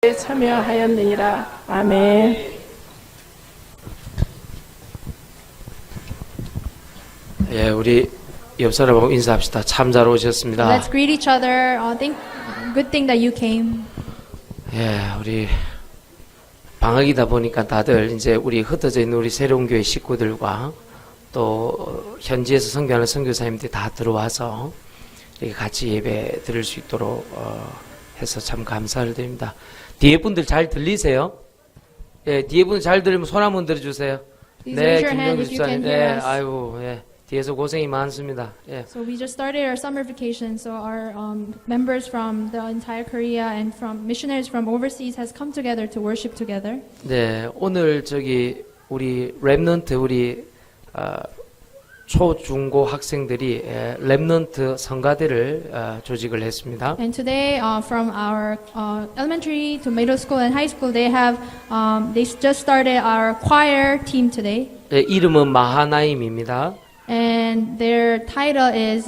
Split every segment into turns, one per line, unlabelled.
참여하였느니라. 아멘.
예, 우리 옆 사람하고 인사합시다. 참 잘 오셨습니다.
Let's greet each other. Good thing that you came.
예, 우리 방학이다 보니까 다들 이제 우리 흩어져 있는 우리 새로운 교회 식구들과 또 현지에서 선교하는 선교사님들이 다 들어와서 이렇게 같이 예배 드릴 수 있도록 해서 참 감사를 드립니다. 뒤에 분들 잘 들리세요? 예, 뒤에 분들 잘 들리면 손 한번 들어주세요.
Please raise your hand if you can
예,
hear us.
아이고, 예, 뒤에서 고생이 많습니다. 예.
So we just started our summer vacation. So our members from the entire Korea and from missionaries from overseas has come together to worship together.
네, 오늘 우리 랩넌트 우리 초중고 학생들이 랩넌트 성가대를 조직을 했습니다.
And today, from our elementary to middle school and high school, they just started our choir team today.
네, 이름은 마하나임입니다.
And their title is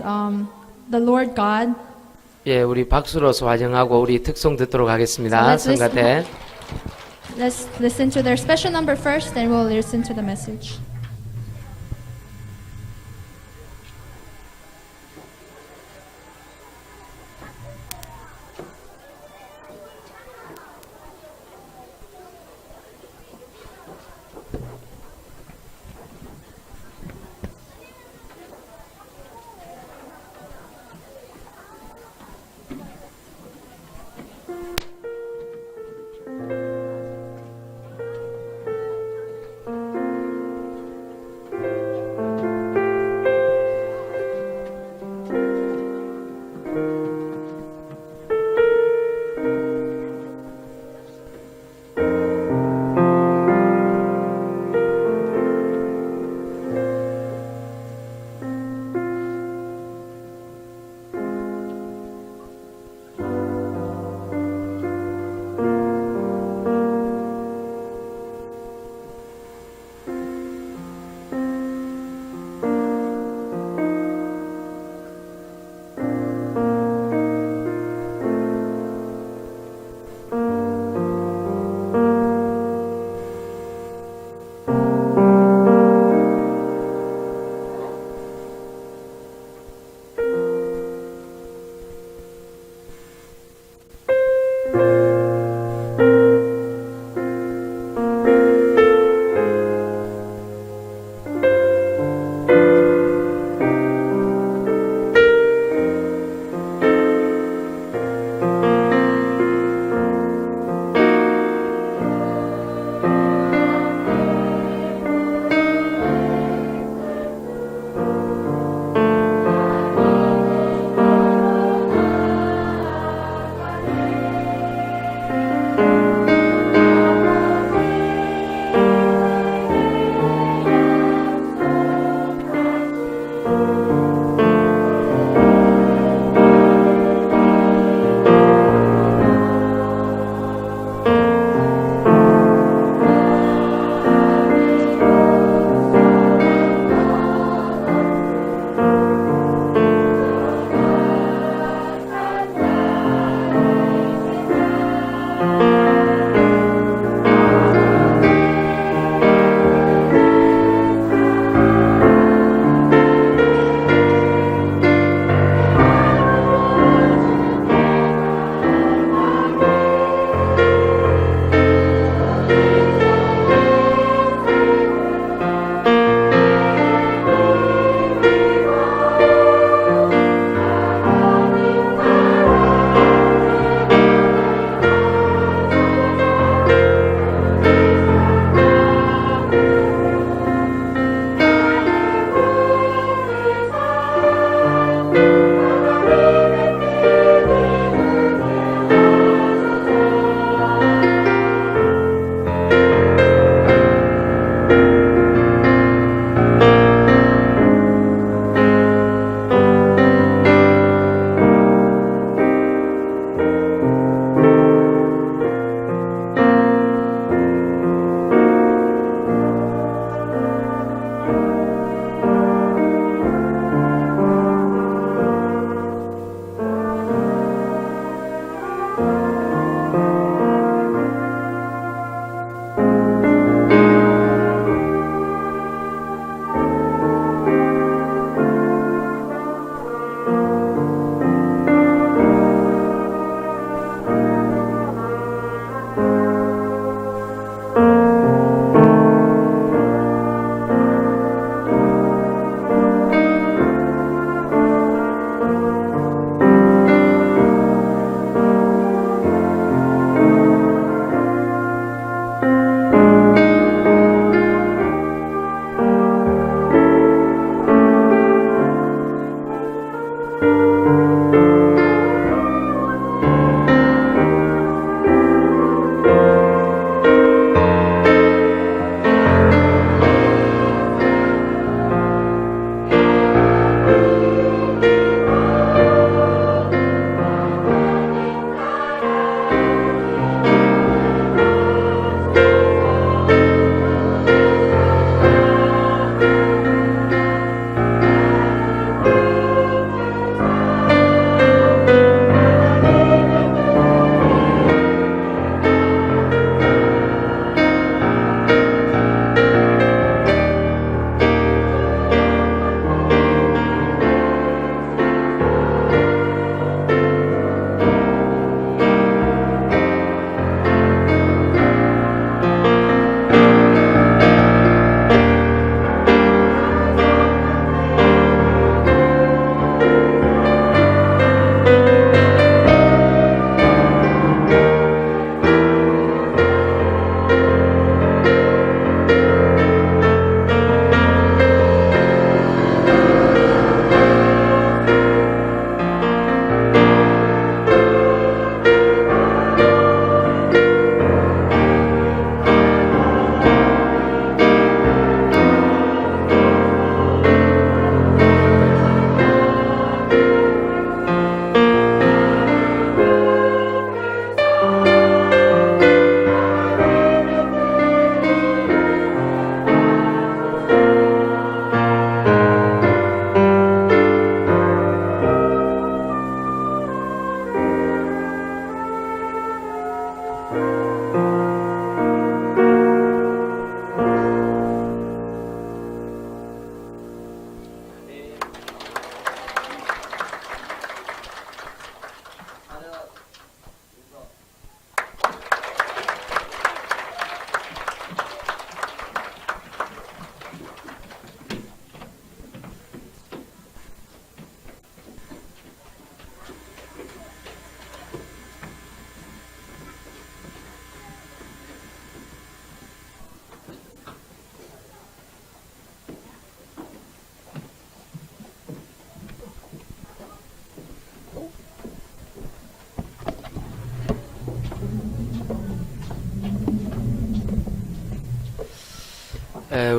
the Lord God.
예, 우리 박수로서 환영하고 우리 특송 듣도록 하겠습니다.
So
성가대.
Let's listen to their special number first, then we'll listen to the message.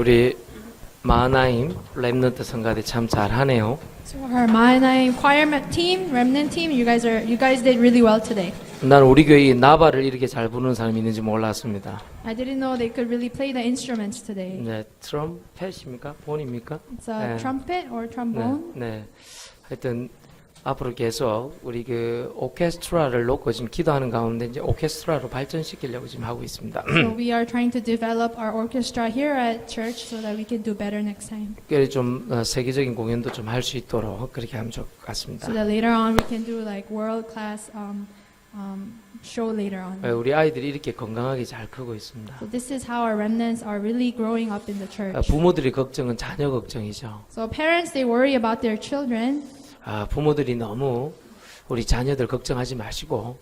우리 마하나임 렘넌트 성가대 참 잘하네요.
So our Mahanaim choir team, remnant team, you guys did really well today.
난 우리 교회에 나발을 이렇게 잘 부르는 사람이 있는지 몰랐습니다.
I didn't know they could really play the instruments today.
네, 트럼펫입니까? 본입니까?
It's a
네.
trumpet or trombone.
네. 하여튼 앞으로 계속 우리 그 오케스트라를 놓고 지금 기도하는 가운데 이제 오케스트라로 발전시키려고 지금 하고 있습니다.
So we are trying to develop our orchestra here at church so that we can do better next time.
특별히 좀 세계적인 공연도 좀 할 수 있도록 그렇게 하면 좋을 것 같습니다.
So that later on we can do like world class show later on.
우리 아이들이 이렇게 건강하게 잘 크고 있습니다.
So this is how our remnants are really growing up in the church.
부모들이 걱정은 자녀 걱정이죠.
So parents they worry about their children.
부모들이 너무 우리 자녀들 걱정하지 마시고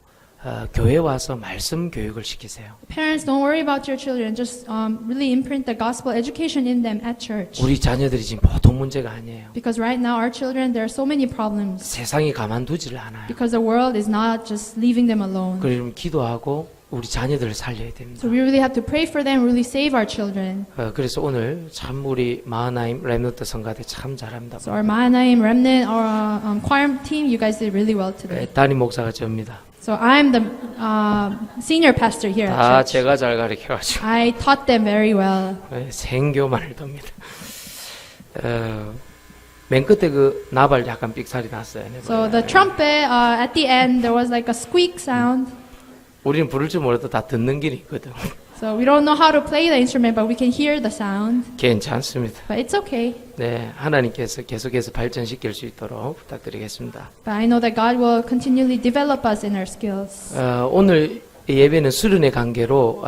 교회 와서 말씀 교육을 시키세요.
Parents don't worry about your children. Just really imprint the gospel education in them at church.
우리 자녀들이 지금 보통 문제가 아니에요.
Because right now our children there are so many problems.
세상이 가만두지를 않아요.
Because the world is not just leaving them alone.
그러면 기도하고 우리 자녀들을 살려야 됩니다.
So we really have to pray for them, really save our children.
그래서 오늘 참 우리 마하나임 렘넌트 성가대 참 잘합니다.
So our Mahanaim remnant or choir team, you guys did really well today.
담임 목사가 접니다.
So I'm the senior pastor here
다
at church.
제가 잘 가르쳐가지고
I taught them very well.
생교만을 돕니다. 맨 끝에 그 나발 약간 삑살이 났어요.
So the trumpet at the end there was like a squeak sound.
우리는 부를 줄 몰라도 다 듣는 길이 있거든.
So we don't know how to play the instrument, but we can hear the sound.
괜찮습니다.
But it's okay.
네, 하나님께서 계속해서 발전시킬 수 있도록 부탁드리겠습니다.
But I know that God will continually develop us in our skills.
오늘 예배는 수련의 관계로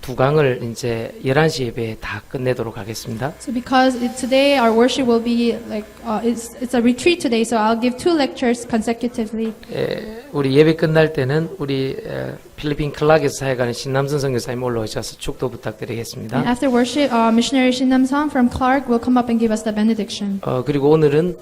두 강을 이제 11시 예배에 다 끝내도록 하겠습니다.
So because today our worship will be like it's a retreat today, so I'll give 2 lectures consecutively.
우리 예배 끝날 때는 우리 필리핀 클락에서 사역하는 신남선 선교사님 올라오셔서 축도 부탁드리겠습니다.
And after worship, missionary Shin Nam-song from Clark will come up and give us the benediction.
그리고 오늘은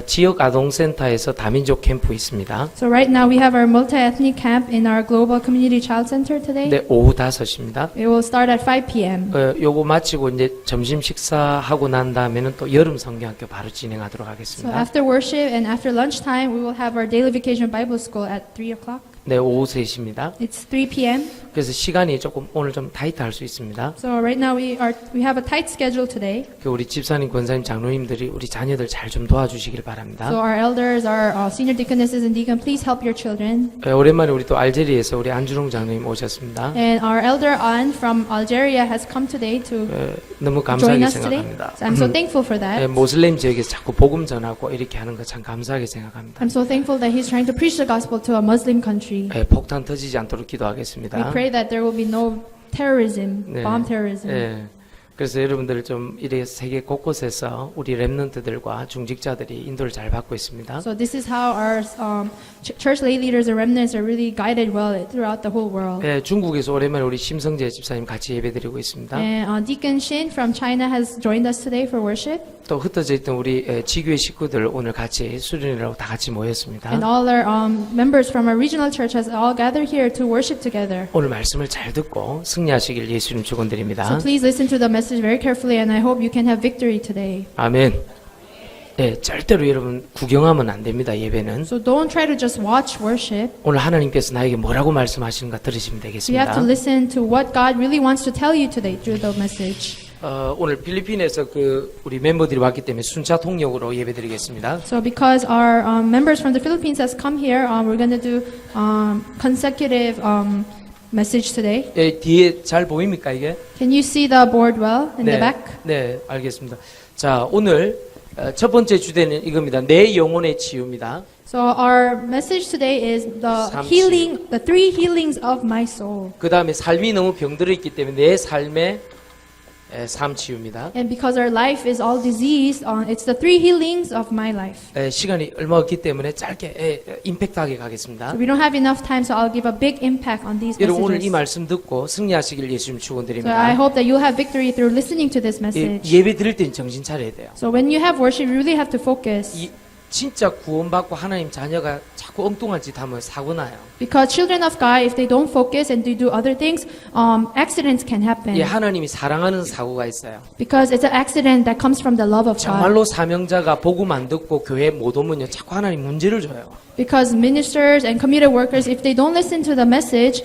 지역 아동센터에서 다민족 캠프 있습니다.
So right now we have our multi-ethnic camp in our Global Community Child Center today.
네, 오후 5시입니다.
It will start at 5 p.m.
요거 마치고 이제 점심 식사하고 난 다음에는 또 여름 성경학교 바로 진행하도록
So
하겠습니다.
after worship and after lunchtime, we will have our daily vacation Bible school at 3 o'clock.
네, 오후 3시입니다.
It's 3 p.m.
그래서 시간이 조금 오늘 좀 타이트할 수 있습니다.
So right now we have a tight schedule today.
우리 집사님, 권사님, 장로님들이 우리 자녀들 잘 좀 도와주시길 바랍니다.
So our elders, our senior deaconesses and deacon, please help your children.
오랜만에 우리 또 알제리에서 우리 안주롱 장로님 오셨습니다.
And our elder aunt from Algeria has come today to
너무
join
감사하게
us today.
생각합니다.
So I'm so thankful for that.
모슬렘 지역에서 자꾸 복음 전하고 이렇게 하는 거 참 감사하게 생각합니다.
I'm so thankful that he's trying to preach the gospel to a Muslim country.
폭탄 터지지 않도록
We
기도하겠습니다.
pray that there will be no terrorism,
네.
bomb terrorism.
예. 그래서 여러분들 좀 이래 세계 곳곳에서 우리 렘넌트들과 중직자들이 인도를 잘 받고 있습니다.
So this is how our church lay leaders and remnants are really guided well throughout the whole world.
예, 중국에서 오랜만에 우리 심성재 집사님 같이 예배드리고 있습니다.
And Deacon Shin from China has joined us today for worship.
또 흩어져 있던 우리 지교회 식구들 오늘 같이 수련회라고 다 같이 모였습니다.
And all our members from our regional church has all gathered here to worship together.
오늘 말씀을 잘 듣고 승리하시길 예수님 축원드립니다.
So please listen to the message very carefully, and I hope you can have victory today.
아멘. 네, 절대로 여러분 구경하면 안 됩니다. 예배는
So don't try to just watch worship.
오늘 하나님께서 나에게 뭐라고 말씀하시는가 들으시면
You have
되겠습니다.
to listen to what God really wants to tell you today through the message.
오늘 필리핀에서 우리 멤버들이 왔기 때문에 순차 통역으로 예배드리겠습니다.
So because our members from the Philippines has come here, we're going to do consecutive message today.
예, 뒤에 잘 보입니까 이게?
Can you see the board well in the back?
네, 알겠습니다. 자, 오늘 첫 번째 주제는 이겁니다. 내 영혼의 치유입니다.
So our message today is the
삼
healing, the three healings of my soul.
그 다음에 삶이 너무 병들어 있기 때문에 내 삶의 삶 치유입니다.
And because our life is all diseased, it's the three healings of my life.
시간이 얼마 없기 때문에 짧게 임팩트하게 가겠습니다.
So we don't have enough time, so I'll give a big impact on these
여러분 오늘 이
messages.
말씀 듣고 승리하시길 예수님
So I
축원드립니다.
hope that you'll have victory through listening to this message.
예배 드릴 때는 정신 차려야 돼요.
So when you have worship, you really have to focus.
진짜 구원받고 하나님 자녀가 자꾸 엉뚱한 짓 하면 사고 나요.
Because children of God, if they don't focus and they do other things, accidents can happen.
예, 하나님이 사랑하는 사고가 있어요.
Because it's an accident that comes from the love of God.
정말로 사명자가 복음 안 듣고 교회 못 오면요, 자꾸 하나님 문제를 줘요.
Because ministers and committed workers, if they don't listen to the message,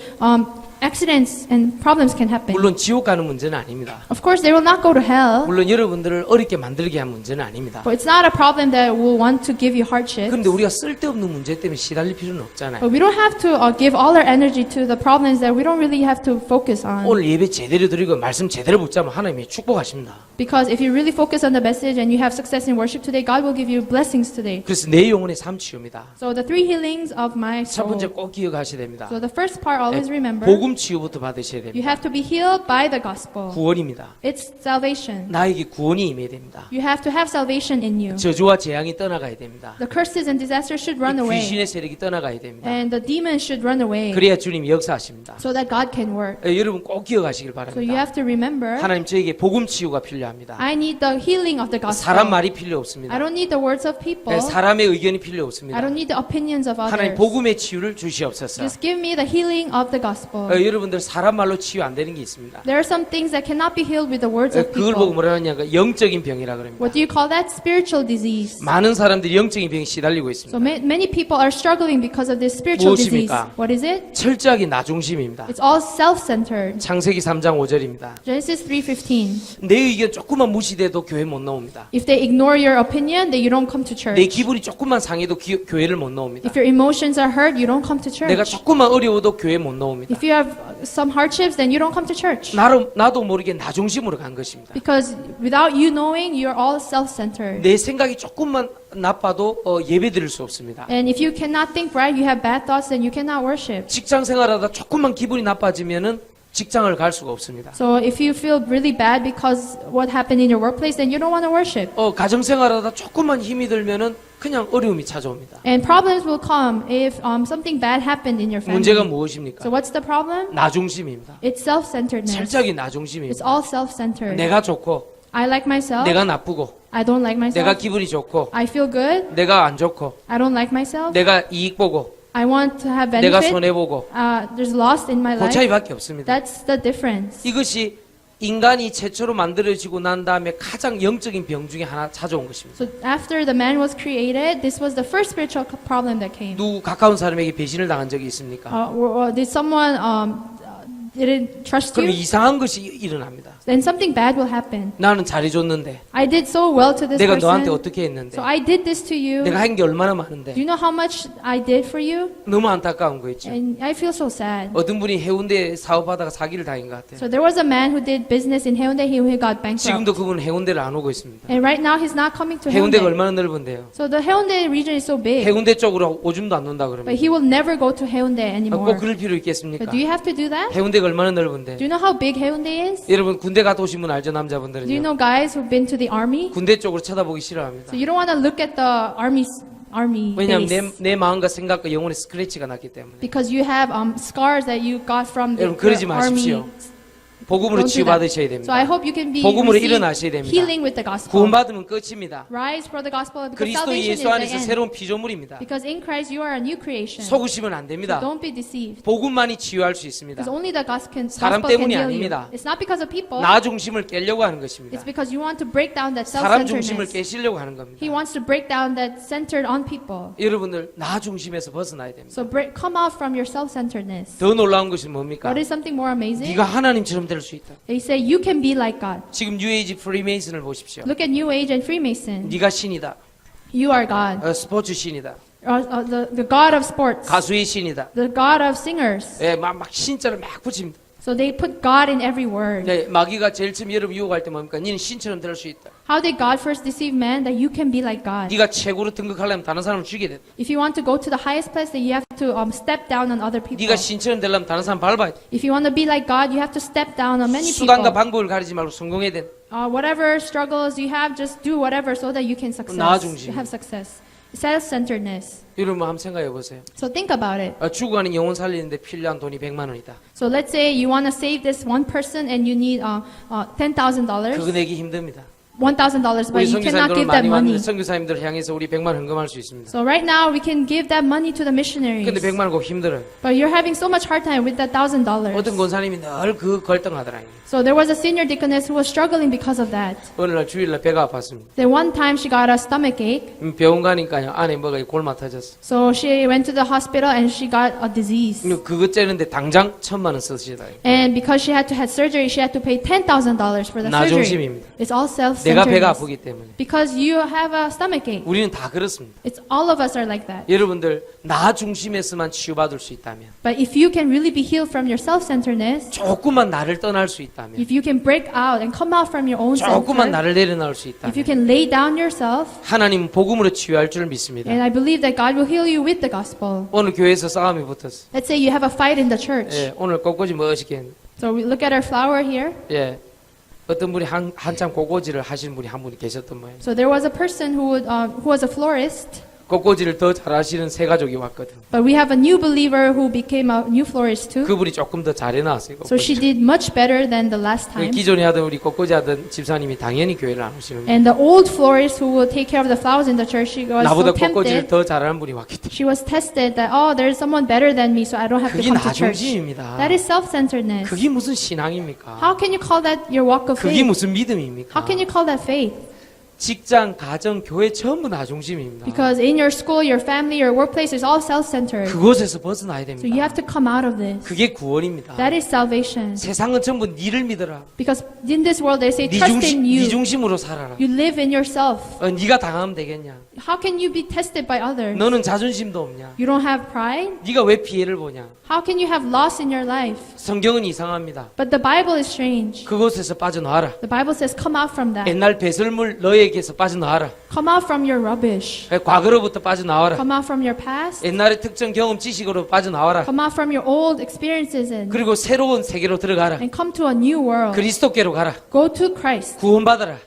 accidents and problems can happen.
물론 지옥 가는 문제는 아닙니다.
Of course, they will not go to hell,
물론 여러분들을 어렵게 만들게 한 문제는 아닙니다.
but it's not a problem that will want to give you hardship.
그런데 우리가 쓸데없는 문제 때문에 시달릴 필요는 없잖아요.
But we don't have to give all our energy to the problems that we don't really have to focus on.
오늘 예배 제대로 드리고 말씀 제대로 붙잡으면 하나님이 축복하십니다.
Because if you really focus on the message and you have success in worship today, God will give you blessings today.
그래서 내 영혼의 삶 치유입니다.
So the three healings of my
첫
soul.
번째 꼭 기억하셔야 됩니다.
So the first part, always remember,
복음 치유부터 받으셔야
you
됩니다.
have to be healed by the gospel.
구원입니다.
It's salvation.
나에게 구원이 임해야 됩니다.
You have to have salvation in you.
저주와 재앙이 떠나가야 됩니다.
The curses and disasters should run away.
귀신의 세력이 떠나가야 됩니다.
And the demons should run away.
그래야 주님이 역사하십니다.
So that God can work.
여러분 꼭 기억하시길
So you
바랍니다.
have to remember,
하나님 저에게 복음 치유가 필요합니다.
I need the healing of the gospel.
사람 말이 필요
I
없습니다.
don't need the words of people.
사람의 의견이 필요
I
없습니다.
don't need the opinions of
하나님
others.
복음의 치유를 주시옵소서.
Just give me the healing of the gospel.
여러분들 사람 말로 치유 안 되는 게 있습니다.
There are some things that cannot be healed with the words of
그걸 보고
people.
뭐라 하냐면 영적인 병이라 그럽니다.
What do you call that? Spiritual disease.
많은 사람들이 영적인 병에 시달리고
So
있습니다.
many people are struggling because of this spiritual disease.
무엇입니까?
What is it?
철저하게 나 중심입니다.
It's all self-centered.
창세기 3장 5절입니다.
Genesis 3:15.
내 의견 조금만 무시돼도 교회 못 나옵니다.
If they ignore your opinion, then you don't come to
내
church.
기분이 조금만 상해도 교회를 못 나옵니다.
If your emotions are hurt, you don't come to
내가
church.
조금만 어려워도 교회 못 나옵니다.
If you have some hardships, then you don't come to church.
나도 모르게 나 중심으로 간 것입니다.
Because without you knowing, you're all self-centered.
내 생각이 조금만 나빠도 예배 드릴 수 없습니다.
And if you cannot think right, you have bad thoughts, then you cannot worship.
직장 생활하다 조금만 기분이 나빠지면은 직장을 갈 수가 없습니다.
So if you feel really bad because what happened in your workplace, then you don't want to worship.
가정 생활하다 조금만 힘이 들면은 그냥 어려움이 찾아옵니다.
And problems will come if something bad happened in your
문제가
family.
무엇입니까?
So what's the problem?
나 중심입니다.
It's self-centeredness.
철저하게 나
It's
중심입니다.
all self-centered.
내가 좋고
I like myself.
내가 나쁘고
I don't like
내가
myself.
기분이 좋고
I feel good.
내가 안 좋고
I don't like myself.
내가 이익 보고
I want to have
내가
benefit.
손해 보고
There's loss in my
그
life.
차이밖에 없습니다.
That's the difference.
이것이 인간이 최초로 만들어지고 난 다음에 가장 영적인 병 중에 하나 찾아온 것입니다.
So after the man was created, this was the first spiritual problem that came.
누구 가까운 사람에게 배신을 당한 적이 있습니까?
Did someone didn't trust
그럼
you?
이상한 것이 일어납니다.
Then something bad will happen.
나는 잘해줬는데
I did so well to this
내가 너한테
person.
어떻게 했는데
So I did this to you.
내가 한 게 얼마나
Do
많은데
you know how much I did for you?
너무 안타까운 거였죠.
And I feel so sad.
어떤 분이 해운대 사업하다가 사기를 당한 것 같아요.
So there was a man who did business in Haeundae. He got bankrupt.
지금도 그분은 해운대를 안 오고 있습니다.
And right now he's not coming to
해운대가
Haeundae.
얼마나 넓은데요.
So the Haeundae region is so big.
해운대 쪽으로 오줌도 안 논다
But
그러면
he will never go to Haeundae
꼭
anymore.
그럴 필요 있겠습니까?
But do you have to do that?
해운대가 얼마나 넓은데.
Do you know how big Haeundae is?
여러분 군대 갔다 오신 분 알죠?
Do you
남자분들은요.
know guys who've been to the army?
군대 쪽으로 쳐다보기 싫어합니다.
So you don't want to look at the army
왜냐하면
base.
내 마음과 생각과 영혼에 스크래치가 났기 때문에.
Because you have scars that you got from the
여러분 그러지
army.
마십시오. 복음으로
Don't do
치유받으셔야
that.
됩니다.
So I hope you can be
복음으로
receive
일어나셔야 됩니다.
healing with the gospel.
구원받으면 끝입니다.
Rise for the gospel because
그리스도
salvation is
예수
the
안에서
end.
새로운 피조물입니다.
Because in Christ you are a new creation.
속으시면 안 됩니다.
Don't be deceived.
복음만이 치유할 수 있습니다.
Because only the gospel
사람
can
때문이
heal you.
아닙니다.
It's not because of people.
나 중심을 깨려고 하는 것입니다.
It's because you want to break down that
사람 중심을
self-centeredness.
깨시려고 하는 겁니다.
He wants to break down that centered on people.
여러분들 나 중심에서 벗어나야 됩니다.
So come out from your self-centeredness.
더 놀라운 것이 뭡니까?
What is something more amazing?
네가 하나님처럼 될 수 있다.
They say you can be like God.
지금 뉴에이지 프리메이슨을 보십시오.
Look at New Age and Freemason.
네가 신이다.
You are God.
스포츠 신이다.
the god of sports,
가수의 신이다.
the god of singers.
예, 막 신자를 막 붙입니다.
So they put God in every word.
네, 마귀가 제일 처음 여러분 유혹할 때 뭡니까? 니는 신처럼 될 수 있다.
How did God first deceive man? That you can be like God.
네가 최고로 등극하려면 다른 사람을 죽이게 된다.
If you want to go to the highest place, then you have to step down on other people.
네가 신처럼 되려면 다른 사람 밟아야 돼.
If you want to be like God, you have to step down on many
수단과
people.
방법을 가리지 말고 성공해야 된다.
Whatever struggles you have, just do whatever so that you can
나 중심.
have success. Self-centeredness.
여러분 한번 생각해 보세요.
So think about it.
죽어가는 영혼 살리는데 필요한 돈이 100만 원이다.
So let's say you want to save this one person and you need $10,000.
그거 내기 힘듭니다.
$1,000, but
우리
you cannot
선교사님들
give that
많이
money.
왔는데 선교사님들 향해서 우리 100만 원 헌금할 수 있습니다.
So right now we can give that money to the missionaries.
근데 100만 원 꼭 힘들어요.
But you're having so much hard time with that $1,000.
어떤 권사님이 늘 그 걸등하더라.
So there was a senior deaconess who was struggling because of that.
어느 날 주일날 배가 아팠습니다.
Then one time she got a stomach ache.
병원 가니까요 안에 뭐가 골마 터졌어.
So she went to the hospital and she got a disease.
그거 째는데 당장 1,000만 원 쓰시다.
And because she had to have surgery, she had to pay $10,000 for the
나
surgery.
중심입니다.
It's all
내가 배가
self-centeredness.
아프기 때문에.
Because you have a stomach ache.
우리는 다 그렇습니다.
It's all of us are like that.
여러분들 나 중심에서만 치유받을 수 있다면,
But if you can really be healed from your self-centeredness,
조금만 나를 떠날 수 있다면,
if you can break out and come out from your own
조금만
center,
나를 내려놓을 수
if you
있다면,
can lay down yourself,
하나님은 복음으로 치유할 줄 믿습니다.
and I believe that God will heal you with the gospel.
오늘 교회에서 싸움이 붙었어.
Let's say you have a fight in the church.
예, 오늘 꽃꽂이 멋있게 했는데,
So we look at our flower here.
예, 어떤 분이 한참 꽃꽂이를 하시는 분이 한 분이 계셨던 모양이에요.
So there was a person who was a florist,
꽃꽂이를 더 잘하시는 세 가족이 왔거든.
but we have a new believer who became a new florist too.
그분이 조금 더 잘해 나왔어요.
So she did much better than the last time.
기존에 하던 우리 꽃꽂이 하던 집사님이 당연히 교회를 안 오시는 거예요.
And the old florist who will take care of the flowers in the church, she was
나보다
so
꽃꽂이를
tempted.
더 잘하는 분이 왔기 때문에.
She was tested that, oh, there's someone better than me, so I don't have to
그게
come to church.
나중심입니다.
That is self-centeredness.
그게 무슨 신앙입니까?
How can you call that your walk of
그게
faith?
무슨 믿음입니까?
How can you call that faith?
직장, 가정, 교회 전부 나중심입니다.
Because in your school, your family, your workplace is all self-centered.
그곳에서 벗어나야
So you
됩니다.
have to come out of this.
그게 구원입니다.
That is salvation.
세상은 전부 니를 믿어라.
Because in this world, they say,
네
trust in
네
you.
중심으로 살아라.
You live in yourself.
네가 당하면 되겠냐?
How can you be tested by others?
너는 자존심도 없냐?
You don't have pride?
네가 왜 피해를 보냐?
How can you have loss in your life?
성경은 이상합니다.
But the Bible is strange.
그곳에서 빠져나와라.
The Bible says, come out from that.
옛날 배설물 너에게서 빠져나와라.
Come out from your rubbish.
과거로부터 빠져나와라.
Come out from your past.
옛날의 특정 경험 지식으로 빠져나와라.
Come out from your old experiences
그리고 새로운 세계로 들어가라.
and come to a new world.
그리스도께로 가라.
Go to Christ.
구원받아라.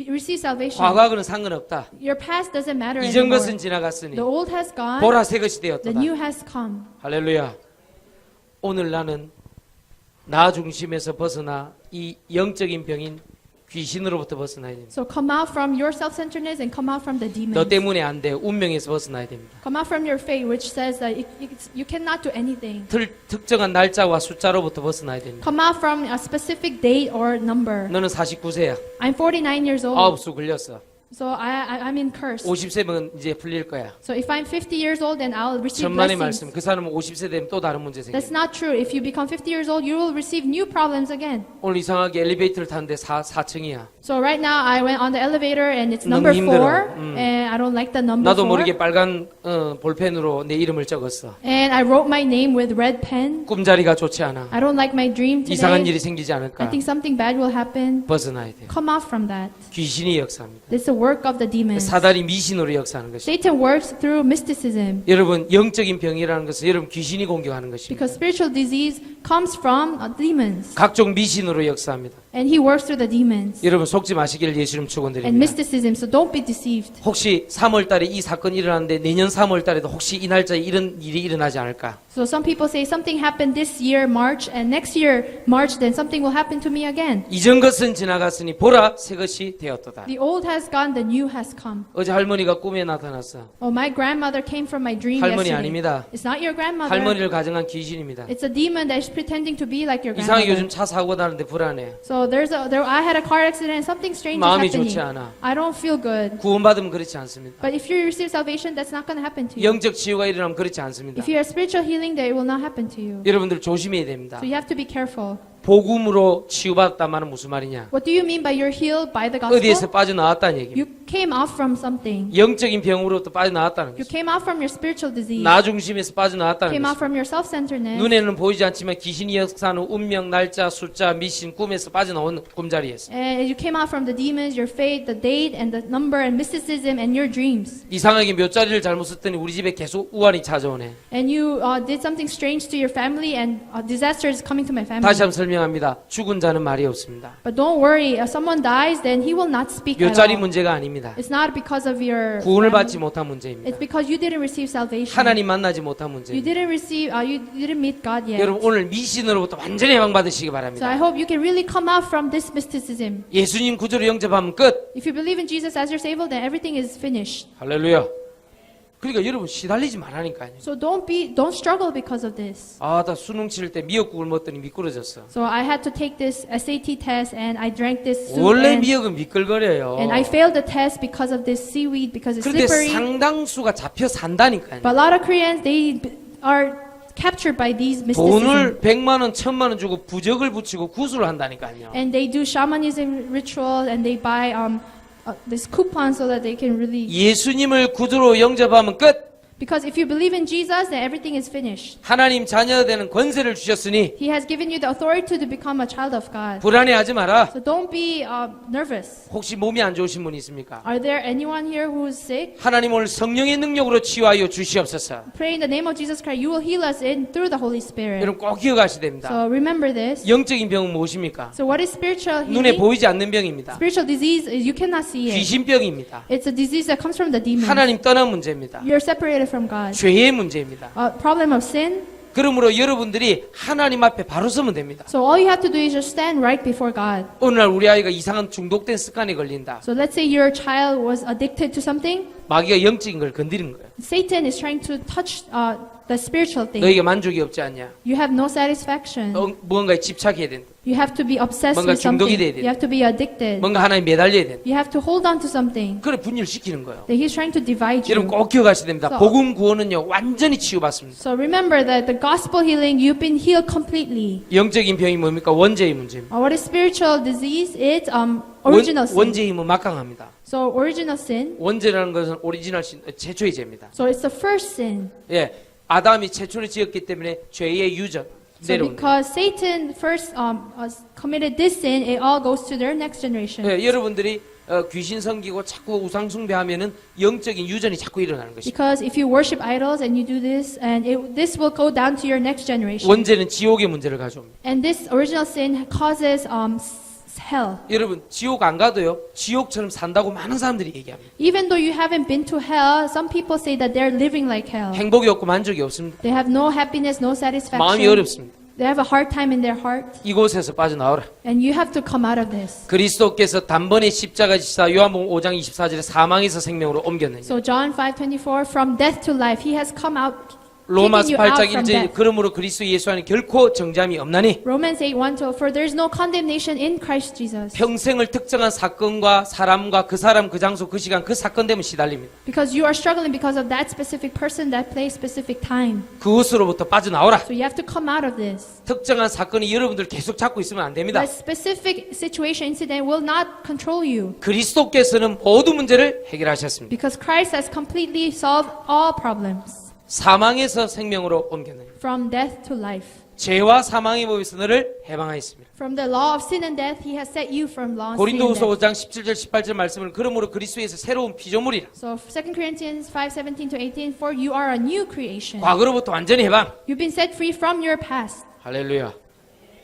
Receive salvation.
과거하고는 상관없다.
Your past doesn't matter
이전
anymore.
것은 지나갔으니
The old has gone.
보라 새 것이
The
되었도다.
new has come.
할렐루야. 오늘 나는 나 중심에서 벗어나 이 영적인 병인 귀신으로부터 벗어나야 됩니다.
So come out from your self-centeredness and come out from the demons.
너 때문에 안 돼. 운명에서 벗어나야 됩니다.
Come out from your fate, which says that you cannot do anything.
특정한 날짜와 숫자로부터 벗어나야 됩니다.
Come out from a specific date or number.
너는 49세야.
I'm 49 years old.
아홉 수 걸렸어.
So I'm in curse.
50세면 이제 풀릴 거야.
So if I'm 50 years old, then I'll receive
천만의
blessings.
말씀. 그 사람은 50세 되면 또 다른 문제
That's
생겨.
not true. If you become 50 years old, you will receive new problems again.
오늘 이상하게 엘리베이터를 탔는데 4층이야.
So right now, I went on the elevator and it's number
너무
4,
힘들어.
and I don't like the number
나도
4.
모르게 빨간 볼펜으로 내 이름을 적었어.
And I wrote my name with red pen.
꿈자리가 좋지 않아.
I don't like my dream
이상한
today.
일이 생기지
I
않을까?
think something bad will happen.
벗어나야 돼.
Come out from that.
귀신이 역사합니다.
It's the work of the demons.
사단이 미신으로 역사하는 것이.
Satan works through mysticism.
여러분 영적인 병이라는 것은 여러분 귀신이 공격하는 것입니다.
Because spiritual disease comes from demons.
각종 미신으로 역사합니다.
And he works through the demons.
여러분 속지 마시기를 예수님
And
축원드립니다.
mysticism, so don't be deceived.
혹시 3월달에 이 사건이 일어났는데 내년 3월달에도 혹시 이 날짜에 이런 일이 일어나지 않을까?
So some people say something happened this year, March, and next year, March, then something will happen to me again.
이전 것은 지나갔으니 보라 새 것이 되었도다.
The old has gone, the new has come.
어제 할머니가 꿈에 나타났어.
Oh, my grandmother came from my dream
할머니
yesterday.
아닙니다.
It's not your grandmother.
할머니를 가정한 귀신입니다.
It's a demon that is pretending to be like your
이상하게
grandmother.
요즘 차 사고 나는데 불안해.
So I had a car accident and something strange is
마음이
happening.
좋지 않아.
I don't feel good.
구원받으면 그렇지 않습니다.
But if you receive salvation, that's not going to happen to you.
영적 치유가 일어나면 그렇지 않습니다.
If you have spiritual healing, that it will not happen to you.
여러분들 조심해야 됩니다.
So you have to be careful.
복음으로 치유받았단 말은 무슨 말이냐?
What do you mean by you're healed by the gospel?
어디에서 빠져나왔다는 얘기입니다.
You came out from something.
영적인 병으로부터 빠져나왔다는
You
거죠.
came out from your spiritual disease.
나 중심에서 빠져나왔다는
Came out
거죠.
from your self-centeredness.
눈에는 보이지 않지만 귀신이 역사하는 운명, 날짜, 숫자, 미신, 꿈에서 빠져나온 꿈자리에서
And you came out from the demons, your fate, the date, and the number, and mysticism, and your dreams.
이상하게 몇 자리를 잘못 썼더니 우리 집에 계속 우환이 찾아오네.
And you did something strange to your family, and disaster is coming to my family.
다시 한번 설명합니다. 죽은 자는 말이 없습니다.
But don't worry, if someone dies, then he will not speak
몇
at
자리
all.
문제가 아닙니다.
It's not because of your
구원을
family.
받지 못한 문제입니다.
It's because you didn't receive salvation.
하나님 만나지 못한
You
문제입니다.
didn't receive, you didn't meet God yet.
여러분 오늘 미신으로부터 완전히 해방받으시기
So I
바랍니다.
hope you can really come out from this mysticism.
예수님 구주로 영접하면 끝.
If you believe in Jesus as your Savior, then everything is finished.
할렐루야. 그러니까 여러분 시달리지 말라니까요.
So don't struggle because of this.
아, 나 수능 치를 때 미역국을 먹더니 미끄러졌어.
So I had to take this SAT test, and I drank this soup,
원래
and
미역은 미끌거려요.
I failed the test because of this seaweed, because it's
그런데
slippery.
상당수가 잡혀 산다니까요.
But a lot of Koreans, they are captured by these mysticism.
돈을 100만 원, 1000만 원 주고 부적을 붙이고 구슬을 한다니까요.
And they do shamanism ritual, and they buy this coupon so that they can really.
예수님을 구주로 영접하면 끝.
Because if you believe in Jesus, then everything is finished.
하나님 자녀가 되는 권세를 주셨으니
He has given you the authority to become a child of God.
불안해하지 마라.
So don't be nervous.
혹시 몸이 안 좋으신 분 있습니까?
Are there anyone here who is sick?
하나님 오늘 성령의 능력으로 치유하여 주시옵소서.
Pray in the name of Jesus Christ. You will heal us through the Holy Spirit.
여러분 꼭 기억하셔야 됩니다.
So remember this.
영적인 병은 무엇입니까?
So what is spiritual
눈에
healing?
보이지 않는 병입니다.
Spiritual disease is you cannot see it.
귀신병입니다.
It's a disease that comes from the demons.
하나님 떠난 문제입니다.
You're separated from God.
죄의 문제입니다.
A problem of sin.
그러므로 여러분들이 하나님 앞에 바로 서면 됩니다.
So all you have to do is just stand right before God.
어느 날 우리 아이가 이상한 중독된 습관에 걸린다.
So let's say your child was addicted to something.
마귀가 영적인 걸 건드리는 거예요.
Satan is trying to touch the spiritual thing.
너에게 만족이 없지 않냐?
You have no satisfaction.
무언가에 집착해야 된다.
You have to be obsessed
뭔가
with something.
중독이 돼야 돼.
You have to be addicted.
뭔가 하나에 매달려야 된다.
You have to hold on to something.
그래 분열시키는 거예요.
That he's trying to divide
여러분
you.
꼭 기억하셔야 됩니다.
So-
복음 구원은요 완전히 치유받습니다.
So remember that the gospel healing, you've been healed completely.
영적인 병이 뭡니까? 원죄의 문제입니다.
What is spiritual disease? It's original sin.
원죄의 힘은 막강합니다.
So original sin.
원죄라는 것은 오리지널 신, 최초의 죄입니다.
So it's the first sin.
예, 아담이 최초로 지었기 때문에 죄의 유전
So
내려오는.
because Satan first committed this sin, it all goes to their next generation.
예, 여러분들이 귀신 섬기고 자꾸 우상 숭배하면은 영적인 유전이 자꾸 일어나는 것입니다.
Because if you worship idols and you do this, and this will go down to your next generation.
원죄는 지옥의 문제를 가져옵니다.
And this original sin causes hell.
여러분 지옥 안 가도요 지옥처럼 산다고 많은 사람들이 얘기합니다.
Even though you haven't been to hell, some people say that they're living like hell.
행복이 없고 만족이 없습니다.
They have no happiness, no
마음이
satisfaction.
어렵습니다.
They have a hard time in their heart.
이곳에서 빠져나오라.
And you have to come out of this.
그리스도께서 단번에 십자가 지사 요한복음 5장 24절에 사망에서 생명으로 옮겼느냐.
So John 5:24, from death to life, he has come out.
로마서
taking you out
8장
from
1절
death.
그러므로 그리스도 예수 안에 결코 정죄함이 없나니
Romans 8:1-2, for there is no condemnation in Christ Jesus.
평생을 특정한 사건과 사람과 그 사람 그 장소 그 시간 그 사건 때문에 시달립니다.
Because you are struggling because of that specific person, that place, specific time.
그것으로부터 빠져나오라.
So you have to come out of this.
특정한 사건이 여러분들 계속 잡고 있으면 안 됩니다.
That specific situation, incident will not control you.
그리스도께서는 모든 문제를 해결하셨습니다.
Because Christ has completely solved all problems.
사망에서 생명으로 옮겼느냐.
From death to life.
죄와 사망의 법에서 너를 해방하였습니다.
From the law of sin and death, he has set you from law of sin
고린도후서
and death.
5장 17절 18절 말씀을 그러므로 그리스도에서 새로운 피조물이라.
So 2 Corinthians 5:17-18, for you are a new creation.
과거로부터 완전히 해방.
You've been set free from your past.
할렐루야.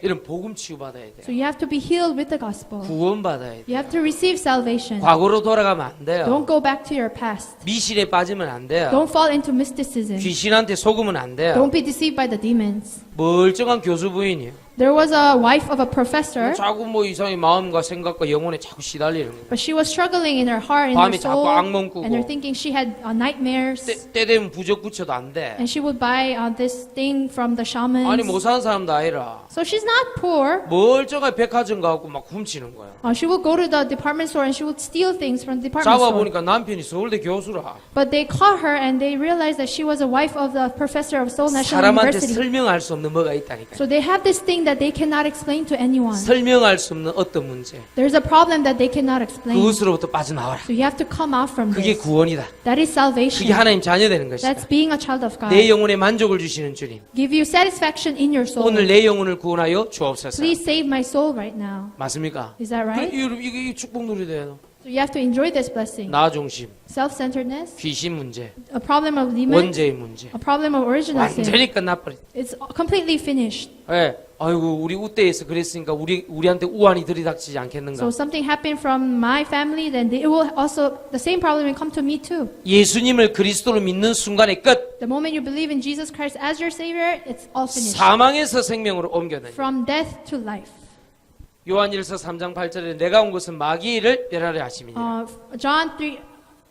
이런 복음 치유받아야 돼요.
So you have to be healed with the gospel.
구원받아야 돼요.
You have to receive salvation.
과거로 돌아가면 안 돼요.
Don't go back to your past.
미신에 빠지면 안 돼요.
Don't fall into mysticism.
귀신한테 속으면 안 돼요.
Don't be deceived by the demons.
멀쩡한 교수 부인이에요.
There was a wife of a professor,
자꾸 뭐 이상의 마음과 생각과 영혼에 자꾸 시달리는 거예요.
but she was struggling in her heart and her
밤에 자꾸
soul,
악몽 꾸고.
and her thinking she had nightmares.
때 되면 부적 붙여도 안 돼.
And she would buy this thing from the
아니
shamans.
못 사는 사람도 아니라
So she's not poor.
멀쩡한 백화점 가고 막 훔치는 거야.
She would go to the department store and she would steal things from the department store.
잡아보니까 남편이 서울대 교수라.
But they caught her and they realized that she was a wife of the professor of Seoul National
사람한테
University.
설명할 수 없는 뭐가 있다니까.
So they have this thing something that they cannot explain to anyone.
설명할 수 없는 어떤 문제.
There's a problem that they cannot explain.
그것으로부터 빠져나와라.
So you have to come out from
그게
this.
구원이다.
That is salvation.
그게 하나님 자녀 되는 것이다.
That's being a child of God.
내 영혼에 만족을 주시는 주님.
Give you satisfaction in your soul.
오늘 내 영혼을 구원하여 주옵소서.
Please save my soul right now.
맞습니까?
Is that right?
이게 축복 누리돼요.
So you have to enjoy this blessing.
나 중심,
Self-centeredness,
귀신 문제,
a problem of demons,
원죄의 문제.
a problem of original sin.
완전히 끝나버렸다.
It's completely finished.
예. 아이고 우리 우대에서 그랬으니까 우리한테 우환이 들이닥치지 않겠는가?
So something happened from my family, then it will also the same problem will come to me too.
예수님을 그리스도로 믿는 순간의 끝.
The moment you believe in Jesus Christ as your Savior, it's all finished.
사망에서 생명으로 옮겨다니.
From death to life.
요한일서 3장 8절에 내가 온 것은 마귀를 멸하려 하심이니라.
John 3,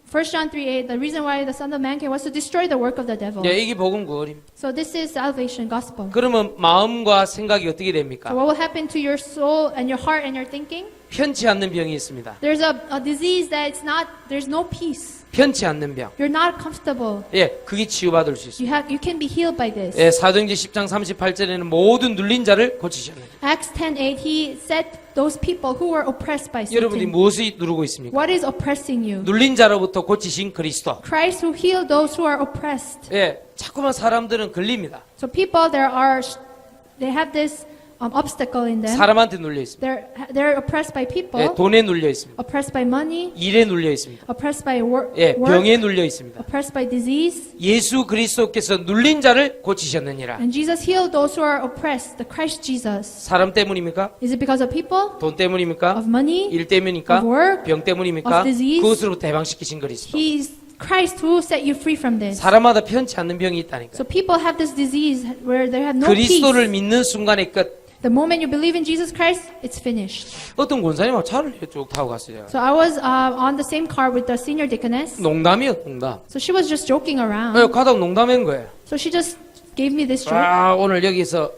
1 John 3:8. The reason why the Son of Man came was to destroy the work of the devil.
예, 이게 복음 구원입니다.
So this is salvation gospel.
그러면 마음과 생각이 어떻게
So
됩니까?
what will happen to your soul and your heart and your thinking?
편치 않는 병이 있습니다.
There's a disease that it's not. There's no peace.
편치 않는 병.
You're not comfortable.
예, 그게 치유받을 수 있습니다.
You can be healed by this.
예, 사도행전 10장 38절에는 모든 눌린 자를 고치셨느니라.
Acts 10:8. He set those people who were oppressed by
여러분이
Satan.
무엇이 누르고 있습니까?
What is oppressing you?
눌린 자로부터 고치신 그리스도.
Christ who healed those who are oppressed.
예, 자꾸만 사람들은 걸립니다.
So people they have this obstacle in them.
사람한테 눌려 있습니다.
They're oppressed by people,
예, 돈에 눌려 있습니다.
oppressed by money,
일에 눌려 있습니다.
oppressed by
예,
work,
병에 눌려 있습니다.
oppressed by disease.
예수 그리스도께서 눌린 자를 고치셨느니라.
And Jesus healed those who are oppressed, the Christ Jesus.
사람 때문입니까?
Is it because of people,
돈 때문입니까?
of money,
일 때문입니까?
of work,
병 때문입니까?
of disease?
그것으로부터 해방시키신 그리스도.
He's Christ who set you free from this.
사람마다 편치 않는 병이 있다니까.
So people have this disease where they have no peace.
그리스도를 믿는 순간의 끝.
The moment you believe in Jesus Christ, it's finished.
어떤 권사님하고 차를 쭉 타고 갔어요.
So I was on the same car with the senior deaconess.
농담이요, 농담.
So she was just joking around.
예, 가다가 농담한 거예요.
So she just gave me this joke.
아, 오늘 여기서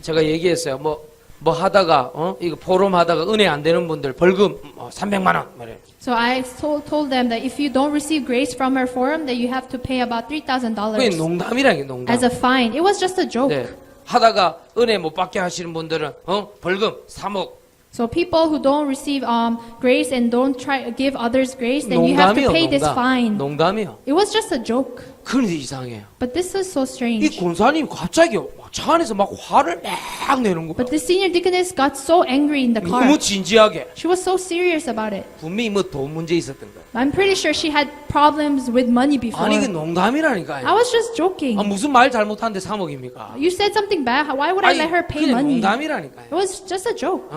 제가 얘기했어요. 뭐 하다가 이거 포럼 하다가 은혜 안 되는 분들 벌금 300만 원 말이에요.
So I told them that if you don't receive grace from our forum, that you have to pay about $3,000
그게 농담이라는 게 농담.
as a fine. It was just a joke.
네. 하다가 은혜 못 받게 하시는 분들은 벌금 3억.
So people who don't receive grace and don't try to give others grace, then you have to
농담이요,
pay this
농담.
fine.
농담이요.
It was just a joke.
그런데 이상해요.
But this is so
이
strange.
권사님 갑자기 차 안에서 막 화를 막 내는 거야.
But the senior deaconess got so angry in the car.
너무 진지하게.
She was so serious about it.
분명히 뭐 돈 문제 있었던 거야.
I'm pretty sure she had problems with money before.
아니 그 농담이라니까요.
I was just joking.
무슨 말 잘못하는데 3억입니까?
You said something bad. Why would I let her pay
그냥
money?
농담이라니까요.
It was just a joke.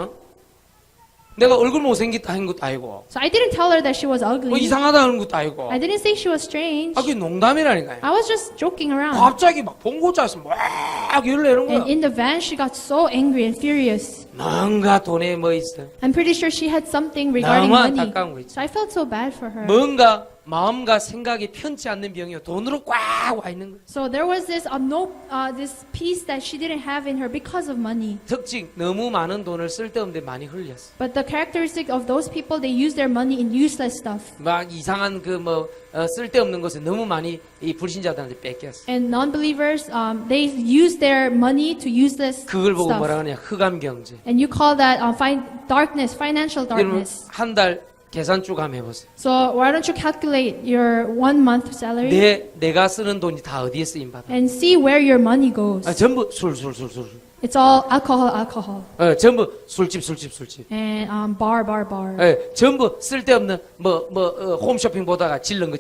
내가 얼굴 못생겼다 한 것도 아니고
So I didn't tell her that she was ugly.
이상하다 하는 것도 아니고
I didn't say she was strange.
그게 농담이라니까요.
I was just joking around.
갑자기 막 봉고차에서 막 열을 내는 거야.
And in the van, she got so angry and furious.
뭔가 돈에 뭐 있어.
I'm pretty sure she had something regarding
너무
money.
안타까운 거 있죠.
So I felt so bad for her.
뭔가 마음과 생각이 편치 않는 병이요. 돈으로 꽉 와 있는 거야.
So there was this this peace that she didn't have in her because of money.
특징 너무 많은 돈을 쓸데없는데 많이 흘렸어.
But the characteristic of those people, they use their money in useless stuff.
막 이상한 쓸데없는 것에 너무 많이 이 불신자들한테 뺏겼어.
And non-believers, they use their money to useless
그걸 보고 뭐라
stuff.
하냐? 흑암 경제.
And you call that darkness, financial
여러분
darkness.
한 달 계산 쭉 한번 해보세요.
So why don't you calculate your 1 month salary
내가 쓰는 돈이 다 어디에 쓰임 받아?
and see where your money goes?
전부 술.
It's all alcohol.
전부 술집.
And bar.
전부 쓸데없는 홈쇼핑 보다가 질른 거.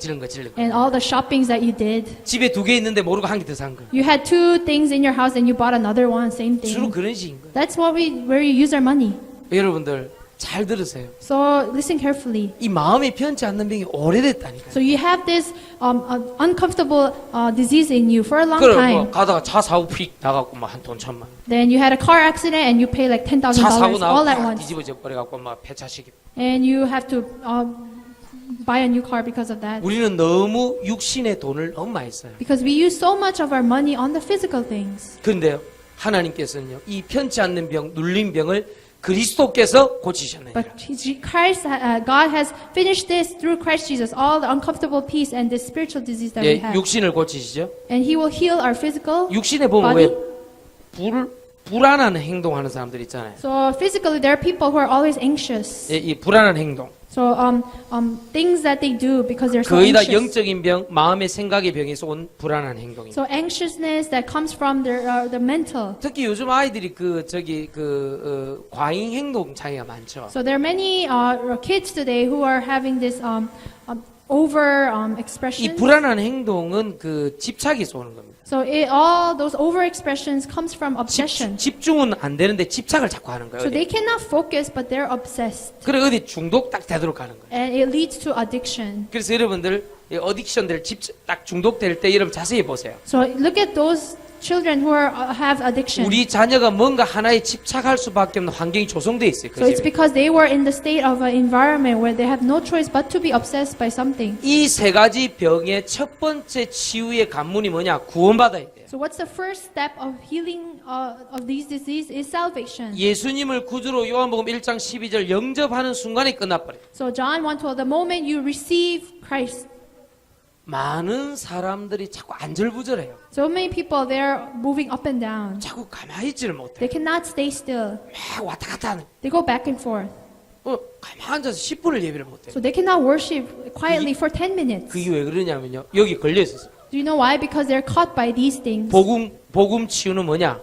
And all the shoppings that you did.
집에 2개 있는데 모르고 한 개 더 산 거.
You had 2 things in your house and you bought another one, same
주로
thing.
그런 식인 거예요.
That's where you use our money.
여러분들 잘 들으세요.
So listen carefully.
이 마음이 편치 않는 병이 오래됐다니까요.
So you have this uncomfortable disease in you for a long
그럼
time.
가다가 차 사고 휙 나가고 한 돈 1,000만.
Then you had a car accident and you pay like $10,000
차 사고
all at
나고
once.
뒤집어져 버려갖고 폐차시키.
And you have to buy a new car because of that.
우리는 너무 육신의 돈을 너무 많이 써요.
Because we use so much of our money on the physical things.
그런데요, 하나님께서는요, 이 편치 않는 병, 눌린 병을 그리스도께서 고치셨느니라.
But God has finished this through Christ Jesus, all the uncomfortable peace and this spiritual disease that we
예,
have.
육신을 고치시죠.
And He will heal our physical
육신에 보면
body.
왜 불을 불안한 행동하는 사람들 있잖아요.
So physically, there are people who are always anxious.
이 불안한 행동.
So things that they do because they're so
거의 다
anxious.
영적인 병, 마음의 생각의 병에서 온 불안한 행동입니다.
So anxiousness that comes from the mental.
특히 요즘 아이들이 과잉 행동 장애가 많죠.
So there are many kids today who are having this over
이
expression.
불안한 행동은 그 집착에서 오는 겁니다.
So all those over expressions comes from obsession.
집중은 안 되는데 집착을 자꾸 하는 거예요.
So they cannot focus, but they're obsessed,
그래 어디 중독 딱 되도록 하는 거예요.
and it leads to addiction.
그래서 여러분들 이 어딕션들 딱 중독될 때 여러분 자세히 보세요.
So look at those children who have addiction.
우리 자녀가 뭔가 하나에 집착할 수밖에 없는 환경이 조성돼 있어요. 그
So it's
집에.
because they were in the state of an environment where they have no choice but to be obsessed by something.
이 세 가지 병의 첫 번째 치유의 관문이 뭐냐? 구원받아야 돼요.
So what's the first step of healing of these diseases is salvation.
예수님을 구주로 요한복음 1장 12절 영접하는 순간에 끝나버려요.
So John 1:12, the moment you receive Christ,
많은 사람들이 자꾸 안절부절해요.
so many people they're moving up and down.
자꾸 가만히 있지를 못해.
They cannot stay still.
막 왔다 갔다 하는.
They go back and forth.
가만히 앉아서 10분을 예배를 못해.
So they cannot worship quietly for 10 minutes.
그게 왜 그러냐면요. 여기 걸려 있었어요.
Do you know why? Because they're caught by these things.
복음 치유는 뭐냐?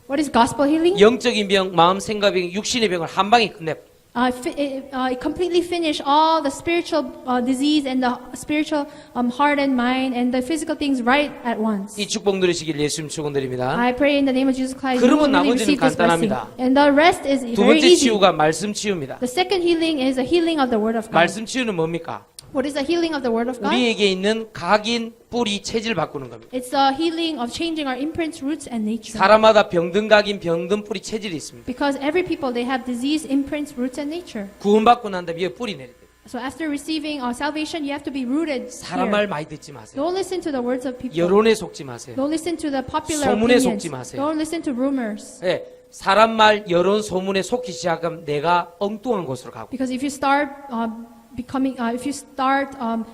What is gospel healing?
영적인 병, 마음, 생각 병, 육신의 병을 한 방에 끝내.
It completely finished all the spiritual disease and the spiritual heart and mind and the physical things right at once.
이 축복 누리시길 예수님 축원드립니다.
I pray in the name of Jesus Christ, you will
그러면
really
나머지는
receive this blessing.
간단합니다.
And the rest is
두
very
번째
easy.
치유가 말씀 치유입니다.
The second healing is a healing of the Word of God.
말씀 치유는 뭡니까?
What is the healing of the Word of God?
우리에게 있는 각인, 뿌리, 체질 바꾸는 겁니다.
It's the healing of changing our imprints, roots, and nature.
사람마다 병든 각인, 병든 뿌리, 체질이 있습니다.
Because every people, they have disease, imprints, roots, and nature.
구원받고 난 다음에 뿌리 내려야 돼요.
So after receiving salvation, you have to be rooted
사람 말
here.
많이 듣지 마세요.
Don't listen to the words of people.
여론에 속지 마세요.
Don't listen to the popular
소문에
opinions.
속지 마세요.
Don't listen to rumors.
예, 사람 말, 여론, 소문에 속기 시작하면 내가 엉뚱한 곳으로 가고
Because if you start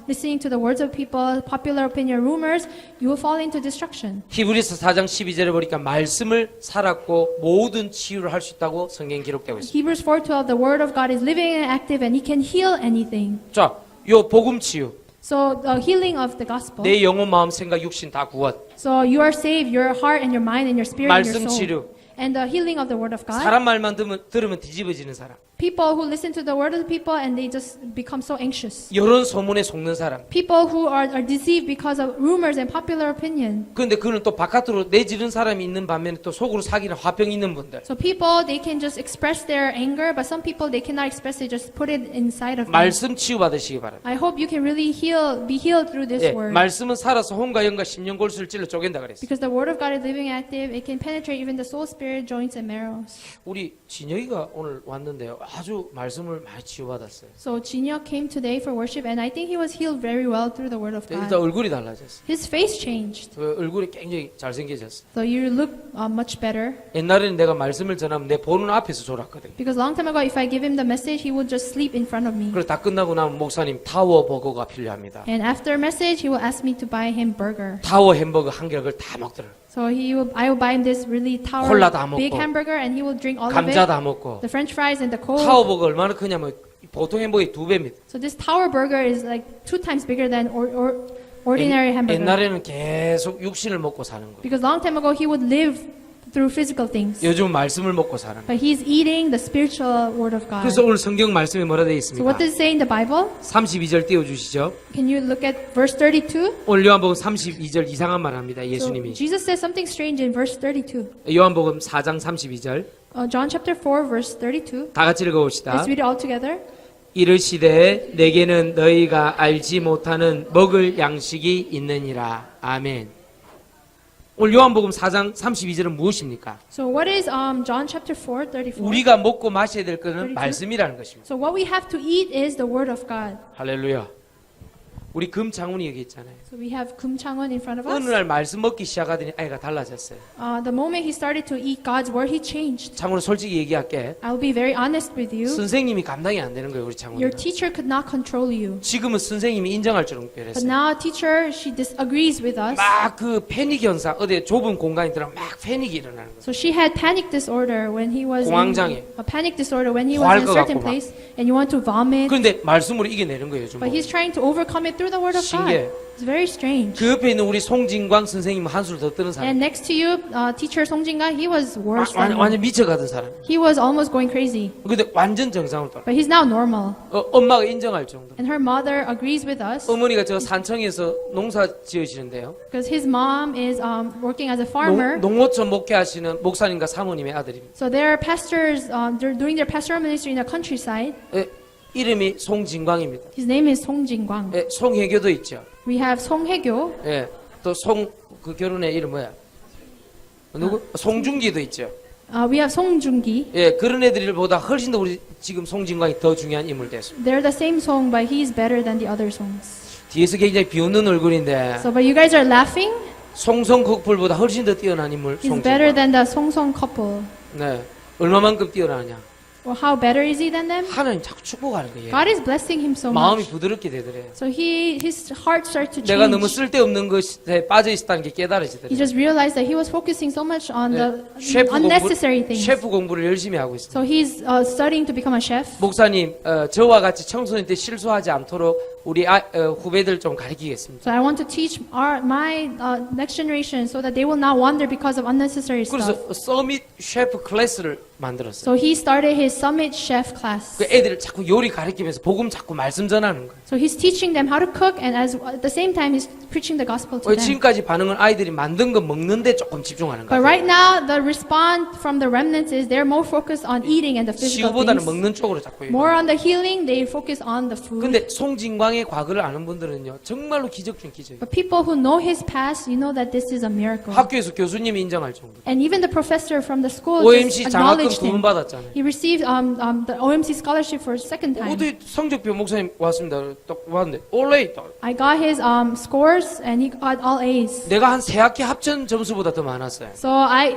listening to the words of people, popular opinion, rumors, you will fall into destruction.
히브리서 4장 12절에 보니까 말씀을 살았고 모든 치유를 할 수 있다고 성경 기록되고 있습니다.
Hebrews 4:12, the word of God is living and active, and He can heal anything.
자, 요 복음 치유.
So the healing of the gospel.
내 영혼, 마음, 생각, 육신 다 구원.
So you are saved, your heart and your mind and your spirit and your
말씀
soul.
치유.
And the healing of the word of God.
사람 말만 들으면 뒤집어지는 사람.
People who listen to the word of the people and they just become so anxious.
여론 소문에 속는 사람.
People who are deceived because of rumors and popular opinion.
그런데 그는 또 바깥으로 내지른 사람이 있는 반면에 또 속으로 사귀는 화병 있는 분들.
So people, they can just express their anger, but some people, they cannot express it, just put it inside of them.
말씀 치유 받으시기 바랍니다.
I hope you can really be healed through this
예,
word.
말씀은 살아서 혼과 영과 심령 골수를 찔러 쪼갠다 그랬어요.
Because the word of God is living and active, it can penetrate even the soul, spirit, joints, and marrows.
우리 진혁이가 오늘 왔는데요. 아주 말씀을 많이 치유받았어요.
So Jinhyuk came today for worship, and I think he was healed very well through the word of
일단
God.
얼굴이 달라졌어요.
His face changed,
얼굴이 굉장히 잘생겨졌어요.
so you look much better.
옛날에는 내가 말씀을 전하면 내 보는 앞에서 졸았거든요.
Because long time ago, if I give him the message, he would just sleep in front of me.
그래서 다 끝나고 나면 목사님 타워 버거가 필요합니다.
And after message, he will ask me to buy him burger.
타워 햄버거 한 개를 다 먹더라고요.
So I will buy him this really tower
콜라 다
big
먹고,
hamburger, and he will drink all of
감자
it.
다 먹고.
The French fries and the Coke.
타워 버거 얼마나 크냐면 보통 햄버거의 2배입니다.
So this tower burger is like 2 times bigger than ordinary hamburger.
옛날에는 계속 육신을 먹고 사는 거예요.
Because long time ago he would live through physical things.
요즘 말씀을 먹고 사는 거예요.
But he's eating the spiritual word of God.
그래서 오늘 성경 말씀에 뭐라 되어
So what
있습니까?
does it say in the Bible?
32절 띄워주시죠.
Can you look at verse 32?
오늘 요한복음 32절 이상한 말 합니다.
So
예수님이.
Jesus says something strange in verse 32.
요한복음 4장 32절.
John chapter 4 verse 32.
다 같이 읽어봅시다.
Let's read it all together.
이르시되 내게는 너희가 알지 못하는 먹을 양식이 있느니라. 아멘. 오늘 요한복음 4장 32절은 무엇입니까?
So what is John chapter 4 34?
우리가 먹고 마셔야 될 것은
32?
말씀이라는 것입니다.
So what we have to eat is the word of God.
할렐루야. 우리 금창훈이 여기 있잖아요.
So we have Kum Chang-won in front of
어느
us.
날 말씀 먹기 시작하더니 아이가 달라졌어요.
The moment he started to eat God's word, he changed.
창훈은 솔직히 얘기할게.
I'll be very honest with you.
선생님이 감당이 안 되는 거예요, 우리
Your
창훈이.
teacher could not control you.
지금은 선생님이 인정할 줄은
But
그랬어요.
now teacher, she disagrees with us.
막 그 패닉 현상, 어디 좁은 공간에 들어 막 패닉이 일어나는 거예요.
So she had panic disorder when he was
공황장애.
a panic disorder when he was
토할
in a
것
certain
같고 막.
place and you want to vomit.
그런데 말씀으로 이겨내는 거예요, 좀.
But he's trying to overcome it through the word of
신기해.
God. It's very strange.
그 옆에 있는 우리 송진광 선생님은 한술 더 뜨는 사람.
And next to you, teacher Song Jin-ga, he was worse than him.
완전 미쳐가던 사람.
He was almost going crazy.
근데 완전 정상으로 돌아.
But he's now normal.
엄마가 인정할 정도.
And her mother agrees with us
어머니가 저 산청에서 농사 지으시는데요.
because his mom is working as a farmer.
농어촌 목회하시는 목사님과 사모님의 아들입니다.
So they're pastors, they're doing their pastoral ministry in the countryside.
예, 이름이 송진광입니다.
His name is Song Jin-gwang.
예, 송혜교도 있죠.
We have Song Hae-kyo.
예, 또 그 결혼의 이름 뭐야? 누구? 송중기도 있죠.
We have Song Joong-gi.
예, 그런 애들보다 훨씬 더 우리 지금 송진광이 더 중요한 인물 됐습니다.
They're the same song, but he's better than the other songs.
뒤에서 굉장히 비웃는 얼굴인데
So, but you guys are laughing.
송성 커플보다 훨씬 더 뛰어난 인물
He's better
송진광.
than the Song Song couple.
네, 얼마만큼 뛰어나냐?
Well, how better is he than them?
하나님 자꾸 축복하는 거예요.
God is blessing him so
마음이
much.
부드럽게 되더래요.
So his heart started to
내가 너무
change.
쓸데없는 것에 빠져 있었다는 게
He
깨달아지더래요.
just realized that he was focusing so much on the
셰프
unnecessary things.
셰프 공부를 열심히 하고 있습니다.
So he's studying to become a chef.
목사님, 저와 같이 청소년 때 실수하지 않도록 우리 후배들 좀 가르치겠습니다.
So I want to teach my next generation so that they will not wander because of unnecessary
그래서
stuff.
서밋 셰프 클래스를 만들었어요.
So he started his summit chef class.
그 애들을 자꾸 요리 가르치면서 복음 자꾸 말씀 전하는 거예요.
So he's teaching them how to cook, and at the same time he's preaching the gospel to them.
지금까지 반응은 아이들이 만든 거 먹는데 조금 집중하는
But
거예요.
right now, the response from the remnants is they're more focused on eating and the physical
치유보다는
things.
먹는 쪽으로 자꾸.
More on the healing, they focus on the food.
근데 송진광의 과거를 아는 분들은요, 정말로 기적 중 기적이에요.
But people who know his past, you know that this is a miracle.
학교에서 교수님이 인정할 정도.
And even the professor from the school
OMC
just
장학금
acknowledged
2번
him.
받았잖아요.
He received the OMC scholarship for a second time.
어디 성적표 목사님 왔습니다. 딱 왔는데 올레 있다.
I got his scores and he got all A's.
내가 한 세 학기 합천 점수보다 더 많았어요.
So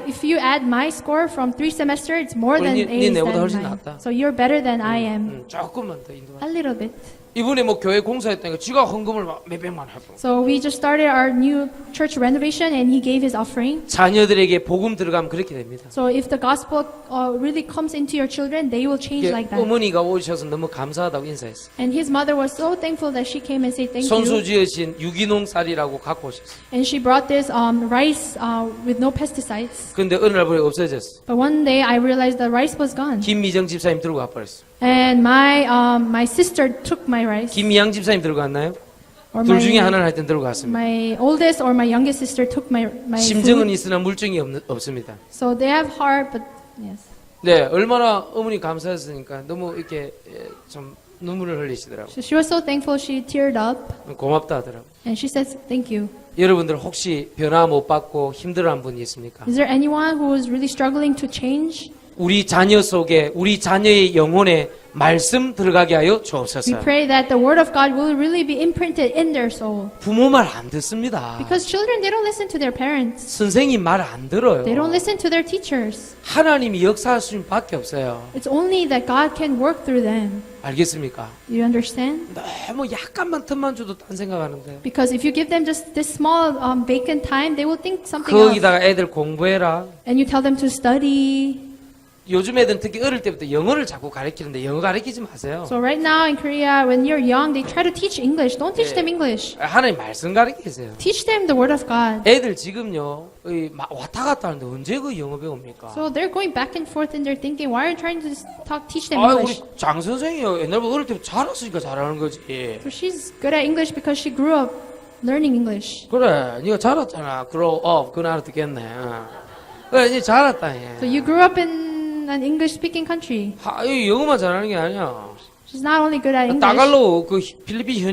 if you add my score from 3 semesters, it's more than
니
A's
내보다
than
훨씬
mine.
낫다.
So you're better than I am.
조금만 더 인도하.
A little bit.
이번에 뭐 교회 공사했다니까 지가 헌금을 막 몇백만 하고.
So we just started our new church renovation and he gave his offering.
자녀들에게 복음 들어가면 그렇게 됩니다.
So if the gospel really comes into your children, they will change
이게
like that.
어머니가 오셔서 너무 감사하다고 인사했어요.
And his mother was so thankful that she came and said thank
손수
you.
지으신 유기농 쌀이라고 갖고 오셨어요.
And she brought this rice with no pesticides.
근데 어느 날 보니 없어졌어.
But one day I realized the rice was gone.
김미정 집사님 들고 가버렸어.
And my sister took my rice.
김미양 집사님 들고 갔나요?
Or
둘 중에 하나는 하여튼 들고 갔습니다.
my oldest or my youngest sister took my
심정은
food.
있으나 물증이 없습니다.
So they have heart, but yes.
네, 얼마나 어머니 감사했으니까 너무 이렇게 좀 눈물을 흘리시더라고요.
So she was so thankful she teared up
고맙다 하더라고요.
and she said thank you.
여러분들 혹시 변화 못 받고 힘들어한 분이 있습니까?
Is there anyone who is really struggling to change?
우리 자녀 속에 우리 자녀의 영혼에 말씀 들어가게 하여
We
주옵소서.
pray that the word of God will really be imprinted in their soul.
부모 말 안 듣습니다.
Because children, they don't listen to their parents.
선생님 말 안 들어요.
They don't listen to their teachers.
하나님이 역사할 수 밖에 없어요.
It's only that God can work through them.
알겠습니까?
You understand?
너무 약간만 틈만 줘도 딴 생각하는데.
Because if you give them just this small vacant time, they will think something else.
거기다가 애들 공부해라.
And you tell them to study.
요즘 애들은 특히 어릴 때부터 영어를 자꾸 가르치는데 영어 가르치지 마세요.
So right now in Korea, when you're young, they try to teach English. Don't teach them English.
하나님 말씀 가르치세요.
Teach them the word of God.
애들 지금요 왔다 갔다 하는데 언제 그 영어 배웁니까?
So they're going back and forth in their thinking. Why are you trying to teach them
아
English?
우리 장 선생이요 옛날부터 어릴 때부터 잘했으니까 잘하는 거지.
So she's good at English because she grew up learning English.
그래, 네가 잘했잖아. Grow up, 그 나라 듣겠네. 그래, 네 잘했다.
So you grew up in an English-speaking country.
이 영어만 잘하는 게 아니야.
She's not only good at English.
따갈로 그 필리핀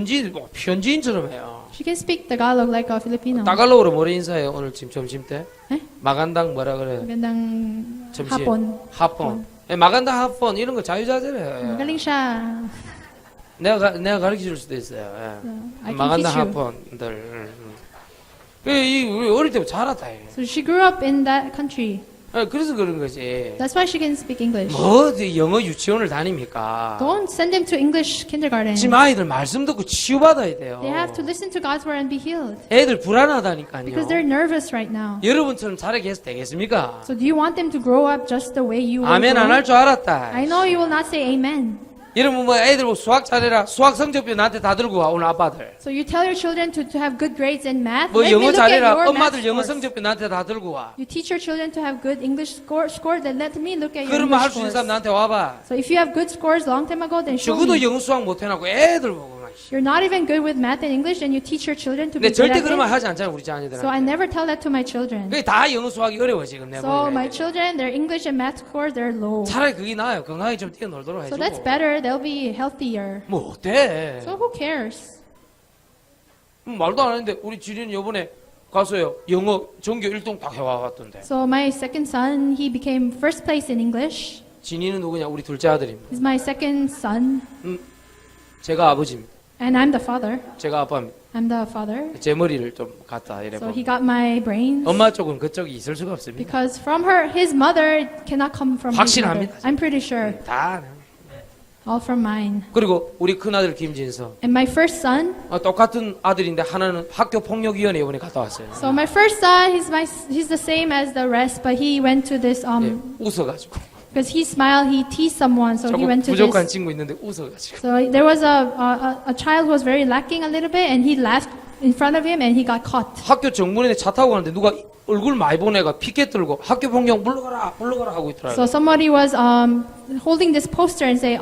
현지인처럼 해요.
She can speak Tagalog like a Filipino.
따갈로우로 뭐라 인사해요? 오늘 지금 점심 때?
네?
마간당 뭐라 그래?
Magandang
점심.
hapon.
하폰. 마간당 하폰 이런 거 자유자재래.
Magaling siya.
내가 가르쳐 줄 수도 있어요. 예.
I can
망한다
teach you.
학번들. 우리 어릴 때부터 자랐다. 예.
So she grew up in that country.
그래서 그런 거지.
That's why she can speak English.
뭐 영어 유치원을 다닙니까?
Don't send them to English kindergarten.
지금 아이들 말씀 듣고 치유받아야 돼요.
They have to listen to God's word and be healed.
애들 불안하다니까요.
Because they're nervous right now.
여러분처럼 자라게 해서 되겠습니까?
So do you want them to grow up just the way you will
아멘 안
grow?
할 줄 알았다.
I know you will not say amen.
여러분 뭐 애들 뭐 수학 잘해라. 수학 성적표 나한테 다 들고 와 오늘 아빠들.
So you tell your children to have good grades in math.
뭐
Let me
영어
look at
잘해라.
your math
엄마들 영어
scores.
성적표 나한테 다 들고 와.
You teach your children to have good English score, then let me look at your
그러면 할
English
수 있는
scores.
사람 나한테 와봐.
So if you have good scores long time ago, then show
적어도
me.
영어 수학 못해놓고 애들 보고 막.
You're not even good with math and English, and you teach your children to
근데
be good
절대
at
그러면
it.
하지 않잖아요 우리 자녀들은.
So I never tell that to my children.
그게 다 영어 수학이 어려워 지금 내
So
보니까.
my children, their English and math scores, they're low.
차라리 그게 나아요. 건강하게 좀 뛰어놀도록
So that's
해주고.
better. They'll be healthier.
뭐 어때?
So who cares?
말도 안 하는데 우리 지린이 요번에 가서요 영어 전교 1등 딱 해와갔던데.
So my second son, he became first place in English.
진이는 누구냐? 우리 둘째 아들입니다.
He's my second son,
제가 아버지입니다.
and I'm the father.
제가 아빠입니다.
I'm the father.
제 머리를 좀 갖다 이래
So
봐.
he got my brains.
엄마 쪽은 그쪽이 있을 수가 없습니다.
Because from his mother cannot come from his mother.
확신합니다.
I'm pretty sure.
다.
All from mine.
그리고 우리 큰 아들 김진서
And my first son,
똑같은 아들인데 하나는 학교 폭력위원회 이번에 갔다 왔어요.
so my first son, he's the same as the rest, but he went to this
예, 웃어가지고
because he smiled, he teased someone, so he
조금
went to
부족한
this.
친구 있는데 웃어가지고
So there was a child who was very lacking a little bit, and he laughed in front of him, and he got caught.
학교 정문에 차 타고 가는데 누가 얼굴 많이 본 애가 피켓 들고 학교 폭력 물러가라 물러가라 하고 있더라고요.
So somebody was holding this poster and say,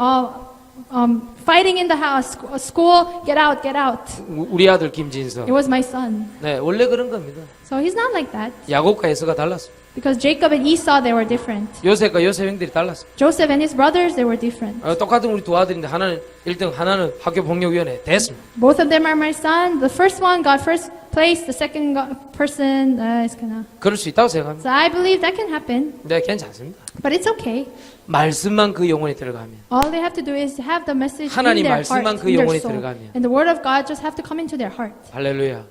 fighting in the house, school, get out, get out.
우리 아들 김진서.
It was my son.
네, 원래 그런 겁니다.
So he's not like that.
야곱과 에서가 달랐어.
Because Jacob and Esau, they were different.
요셉과 요셉 형들이 달랐어.
Joseph and his brothers, they were different.
똑같은 우리 두 아들인데 하나는 1등, 하나는 학교 폭력위원회 됐습니다.
Both of them are my son. The first one got first place. The second person is gonna.
그럴 수 있다고 생각합니다.
So I believe that can happen.
네, 괜찮습니다.
But it's okay.
말씀만 그 영혼에 들어가면
All they have to do is have the message in
하나님
their heart,
말씀만 그
in their
영혼에
soul.
들어가면.
And the word of God just have to come into their heart.
할렐루야.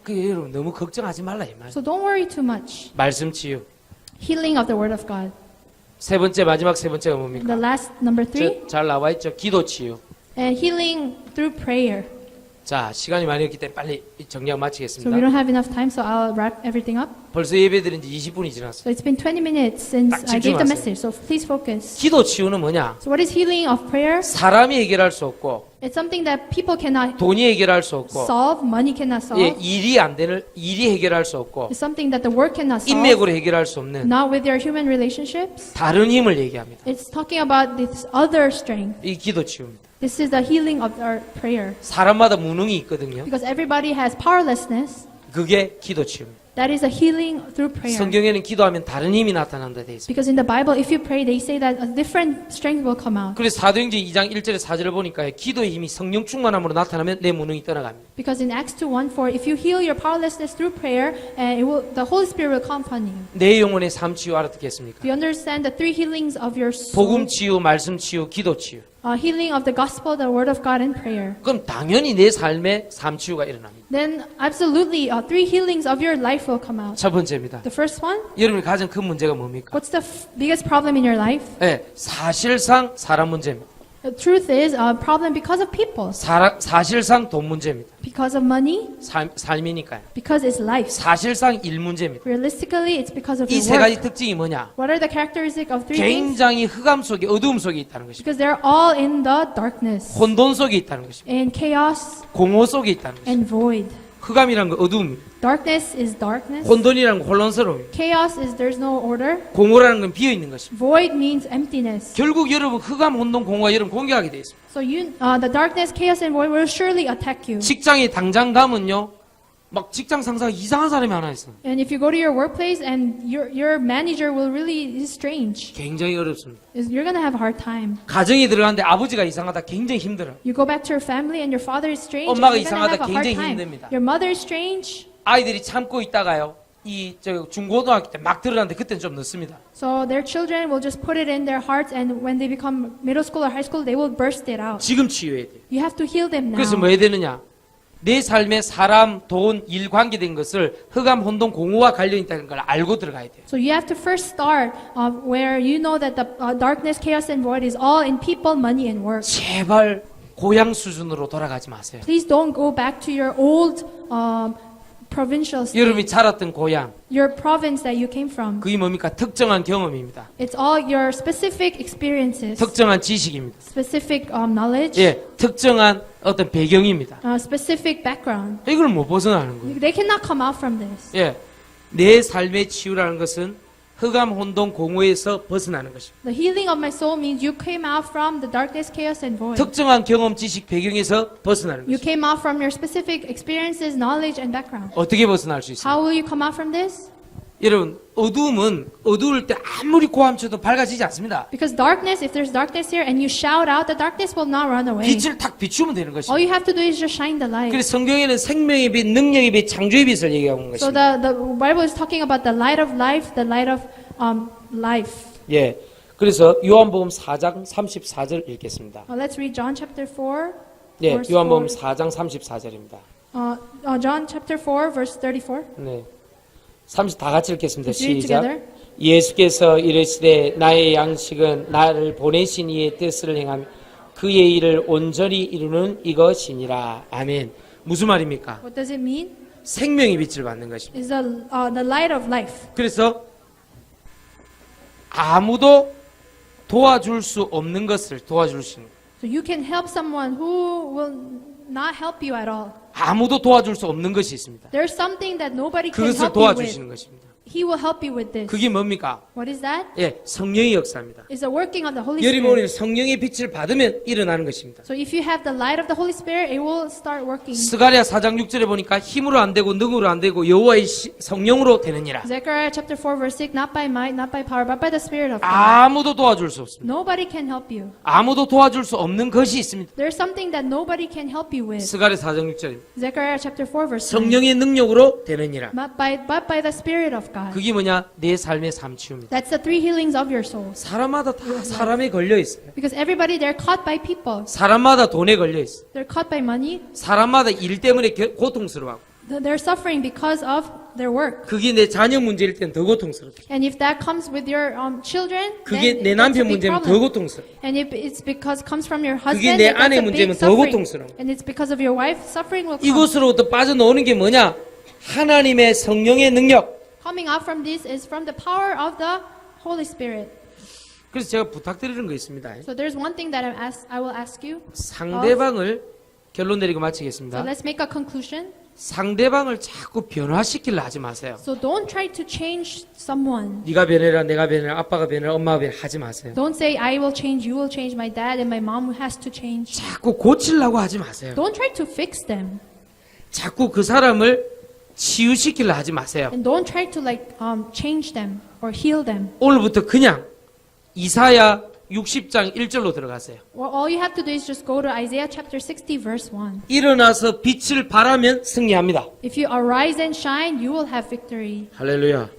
그 여러분 너무 걱정하지 말라 이 말.
So don't worry too much.
말씀 치유.
Healing of the word of God.
세 번째 마지막 세 번째가
The
뭡니까?
last number 3,
잘 나와 있죠. 기도 치유.
and healing through prayer.
자, 시간이 많이 없기 때문에 빨리 정리하고
So we
마치겠습니다.
don't have enough time, so I'll wrap everything up.
벌써 예배드린 지 20분이 지났어요.
So it's been 20 minutes since
딱
I gave the
집중하세요.
message. So please focus.
기도 치유는 뭐냐?
So what is healing of prayer?
사람이 해결할 수 없고
It's something that people cannot
돈이 해결할 수 없고
solve, money cannot solve.
예, 일이 해결할 수 없고
It's something that the work cannot solve.
인맥으로 해결할 수 없는
Not with your human relationships.
다른 힘을 얘기합니다.
It's talking about this other strength.
이 기도 치유입니다.
This is the healing of our prayer.
사람마다 무능이 있거든요.
Because everybody has powerlessness.
그게 기도 치유입니다.
That is a healing through prayer.
성경에는 기도하면 다른 힘이 나타난다 돼 있습니다.
Because in the Bible, if you pray, they say that a different strength will come out.
그래서 사도행전 2장 1절에 4절을 보니까 기도의 힘이 성령 충만함으로 나타나면 내 무능이 떠나갑니다.
Because in Acts 2:1-4, if you heal your powerlessness through prayer, the Holy Spirit will come upon you.
내 영혼의 삶 치유 알아듣겠습니까?
Do you understand the 3 healings of your soul?
복음 치유, 말씀 치유, 기도 치유.
Healing of the gospel, the word of God, and prayer.
그럼 당연히 내 삶에 삶 치유가 일어납니다.
Then absolutely, 3 healings of your life will come out.
첫 번째입니다.
The first one,
여러분이 가장 큰 문제가 뭡니까?
what's the biggest problem in your life?
네, 사실상 사람 문제입니다.
The truth is a problem because of people,
사실상 돈 문제입니다.
because of money,
삶이니까요.
because it's life.
사실상 일 문제입니다.
Realistically, it's because of
이
your
세 가지
work.
특징이 뭐냐?
What are the characteristics of 3 things?
굉장히 흑암 속에 어두움 속에 있다는 것입니다.
Because they're all in the darkness,
혼돈 속에 있다는 것입니다.
in chaos
공허 속에 있다는 것입니다.
and void.
흑암이란 건 어두움입니다.
Darkness is darkness.
혼돈이란 건 혼란스러움입니다.
Chaos is there's no order.
공허라는 건 비어 있는 것입니다.
Void means emptiness.
결국 여러분 흑암, 혼돈, 공허가 여러분 공격하게 되어 있습니다.
So the darkness, chaos, and void will surely attack you.
직장에 당장 가면요, 막 직장 상사가 이상한 사람이 하나 있어.
And if you go to your workplace and your manager will really is strange,
굉장히 어렵습니다.
you're gonna have a hard time.
가정에 들어가는데 아버지가 이상하다 굉장히 힘들어.
You go back to your family and your father is strange,
엄마가
you're gonna
이상하다
have a hard
굉장히
time.
힘듭니다.
Your mother is strange.
아이들이 참고 있다가요, 이 중고등학교 때 막 들어가는데 그때는 좀 늦습니다.
So their children will just put it in their hearts, and when they become middle school or high school, they will burst it out.
지금 치유해야 돼요.
You have to heal them now.
그래서 뭐 해야 되느냐? 내 삶에 사람, 돈, 일 관계된 것을 흑암, 혼돈, 공허와 관련 있다는 걸 알고 들어가야 돼요.
So you have to first start where you know that the darkness, chaos, and void is all in people, money, and work.
제발 고향 수준으로 돌아가지 마세요.
Please don't go back to your old provincial state,
여러분이 자랐던 고향,
your province that you came from.
그게 뭡니까? 특정한 경험입니다.
It's all your specific experiences,
특정한 지식입니다.
specific knowledge,
예, 특정한 어떤 배경입니다.
specific background.
이걸 못 벗어나는 거예요.
They cannot come out from this.
예, 내 삶의 치유라는 것은 흑암, 혼돈, 공허에서 벗어나는 것입니다.
The healing of my soul means you came out from the darkness, chaos, and void.
특정한 경험, 지식, 배경에서 벗어나는
You
것입니다.
came out from your specific experiences, knowledge, and background.
어떻게 벗어날 수 있습니까?
How will you come out from this?
여러분, 어두움은 어두울 때 아무리 고함쳐도 밝아지지 않습니다.
Because darkness, if there's darkness here and you shout out, the darkness will not run away.
빛을 탁 비추면 되는
All
것입니다.
you have to do is just shine the light.
그래서 성경에는 생명의 빛, 능력의 빛, 창조의 빛을 얘기하고 있는
So
것입니다.
the Bible is talking about the light of life, the light of life.
예, 그래서 요한복음 4장 34절 읽겠습니다.
Let's read John chapter 4.
예,
verse
요한복음
4.
4장 34절입니다.
John chapter 4, verse 34.
네, 30 다 같이 읽겠습니다.
Let's read
시작.
together.
예수께서 이르시되 나의 양식은 나를 보내신 이의 뜻을 행하며 그의 일을 온전히 이루는 이것이니라. 아멘. 무슨 말입니까?
What does it mean?
생명의 빛을 받는 것입니다.
Is the light of life.
그래서 아무도 도와줄 수 없는 것을 도와줄 수 있는 거예요.
So you can help someone who will not help you at all.
아무도 도와줄 수 없는 것이 있습니다.
There's something that nobody can
그것을
help you with.
도와주시는 것입니다.
He will help you with this.
그게 뭡니까?
What is that?
예, 성령의 역사입니다.
It's the working of the Holy
여러분이
Spirit.
성령의 빛을 받으면 일어나는 것입니다.
So if you have the light of the Holy Spirit, it will start working.
스가랴 4장 6절에 보니까 힘으로 안 되고 능으로 안 되고 여호와의 성령으로 되느니라.
Zechariah chapter 4 verse 6, not by might, not by power, but by the Spirit of God.
아무도 도와줄 수 없습니다.
Nobody can help you.
아무도 도와줄 수 없는 것이 있습니다.
There's something that nobody can help you with.
스가랴 4장 6절입니다.
Zechariah chapter 4 verse 9.
성령의 능력으로 되느니라.
But by the Spirit of God.
그게 뭐냐? 내 삶의 삶치유입니다.
That's the three healings of your soul.
사람마다 다 사람에 걸려 있어요.
Because everybody, they're caught by people.
사람마다 돈에 걸려 있어요.
They're caught by money.
사람마다 일 때문에 고통스러워하고.
They're suffering because of their work.
그게 내 자녀 문제일 땐 더 고통스럽죠.
And if that comes with your children,
그게
then
내
that's a
남편
big
문제면 더
problem.
고통스러워.
And if it's because comes from your
그게
husband,
내
then that's
아내
a big
문제면 더
suffering.
고통스러워.
And it's because of your wife, suffering will come.
이곳으로부터 빠져나오는 게 뭐냐? 하나님의 성령의 능력.
Coming out from this is from the power of the Holy Spirit.
그래서 제가 부탁드리는 거 있습니다.
So there's one thing that I will ask you.
상대방을 결론 내리고
So
마치겠습니다.
let's make a conclusion.
상대방을 자꾸 변화시키려 하지 마세요.
So don't try to change someone.
네가 변해라, 내가 변해라, 아빠가 변해라, 엄마가 변해라 하지 마세요.
Don't say I will change, you will change, my dad and my mom has to change.
자꾸 고치려고 하지 마세요.
Don't try to fix them.
자꾸 그 사람을 치유시키려 하지 마세요.
And don't try to change them or heal them.
오늘부터 그냥 이사야 60장 1절로 들어가세요.
Well, all you have to do is just go to Isaiah chapter 60 verse 1.
일어나서 빛을 발하면 승리합니다.
If you arise and shine, you will have victory.
할렐루야.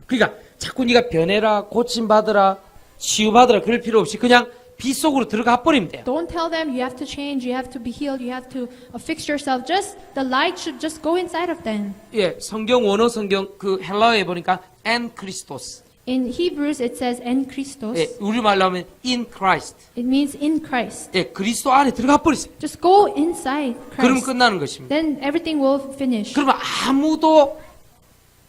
그러니까 자꾸 네가 변해라, 고침받으라, 치유받으라 그럴 필요 없이 그냥 빛 속으로 들어가 버리면 돼요.
Don't tell them you have to change, you have to be healed, you have to fix yourself. Just the light should just go inside of them.
예, 성경 원어 성경 그 헬라어에 보니까 en Christos.
In Hebrews it says en Christos.
예, 우리말로 하면 in Christ.
It means in Christ.
예, 그리스도 안에 들어가 버리세요.
Just go inside
그럼
Christ.
끝나는 것입니다.
Then everything will finish.
그러면 아무도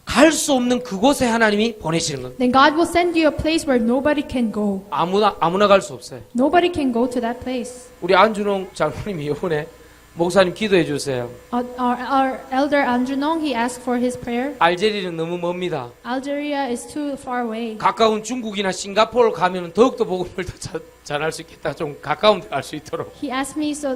갈 수 없는 그곳에 하나님이 보내시는 겁니다.
Then God will send you a place where nobody can go.
아무나 갈 수 없어요.
Nobody can go to that place.
우리 안준홍 장로님이 이번에 목사님 기도해 주세요.
Our elder Anjunong, he asked for his prayer.
알제리는 너무 먼니다.
Algeria is too far away.
가까운 중국이나 싱가포르 가면 더욱더 복음을 더 전할 수 있겠다. 좀 가까운 데 갈 수 있도록.
He asked me, so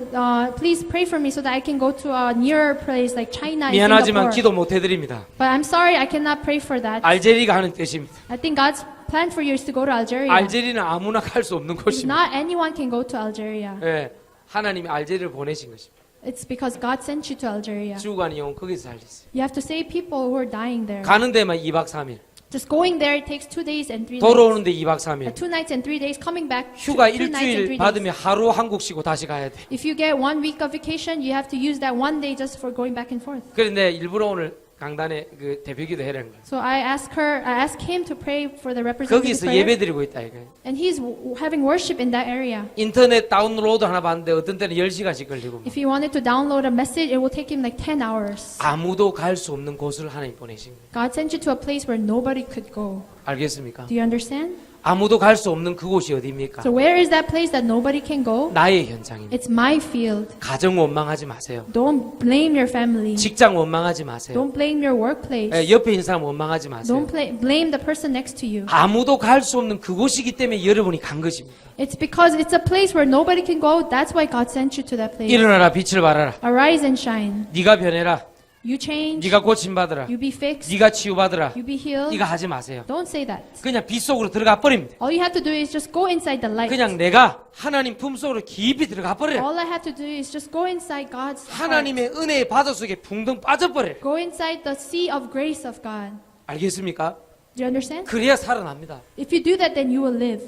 please pray for me so that I can go to a nearer place like China and
미안하지만
Singapore.
기도 못 해드립니다.
But I'm sorry, I cannot pray for that.
알제리가 하는 뜻입니다.
I think God's plan for you is to go to Algeria.
알제리는 아무나 갈 수 없는 곳입니다.
Not anyone can go to Algeria.
예, 하나님이 알제리를 보내신 것입니다.
It's because God sent you to Algeria.
죽어가는 영혼 거기서 살렸어요.
You have to save people who are dying there.
가는 데만 2박 3일.
Just going there, it takes 2 days and 3 nights.
돌아오는데 2박 3일.
2 nights and 3 days. Coming back,
휴가
2 nights and 3
일주일
days.
받으면 하루 한국 쉬고 다시 가야 돼.
If you get 1 week of vacation, you have to use that 1 day just for going back and forth.
그런데 일부러 오늘 강단에 그 대표기도 해라는 거예요.
So I asked him to pray for the representative
거기서
prayer.
예배드리고 있다 이거예요.
And he's having worship in that area.
인터넷 다운로드 하나 봤는데 어떤 때는 10시간씩 걸리고
If he wanted to download a message, it will take him like 10 hours.
아무도 갈 수 없는 곳을 하나님 보내신 거예요.
God sent you to a place where nobody could go.
알겠습니까?
Do you understand?
아무도 갈 수 없는 그곳이 어디입니까?
So where is that place that nobody can go?
나의 현장입니다.
It's my field.
가정 원망하지 마세요.
Don't blame your family.
직장 원망하지 마세요.
Don't blame your workplace.
옆에 있는 사람 원망하지 마세요.
Don't blame the person next to you.
아무도 갈 수 없는 그곳이기 때문에 여러분이 간 것입니다.
It's because it's a place where nobody can go. That's why God sent you to that place.
일어나라 빛을 발하라.
Arise and shine.
네가 변해라.
You change.
네가 고침받으라.
You be fixed.
네가 치유받으라.
You be healed.
네가 하지 마세요.
Don't say that.
그냥 빛 속으로 들어가 버립니다.
All you have to do is just go inside the light.
그냥 내가 하나님 품속으로 깊이 들어가 버려라.
All I have to do is just go inside God's heart.
하나님의 은혜의 바다 속에 붕덩 빠져버려라.
Go inside the sea of grace of God.
알겠습니까?
Do you understand?
그래야 살아납니다.
If you do that, then you will live.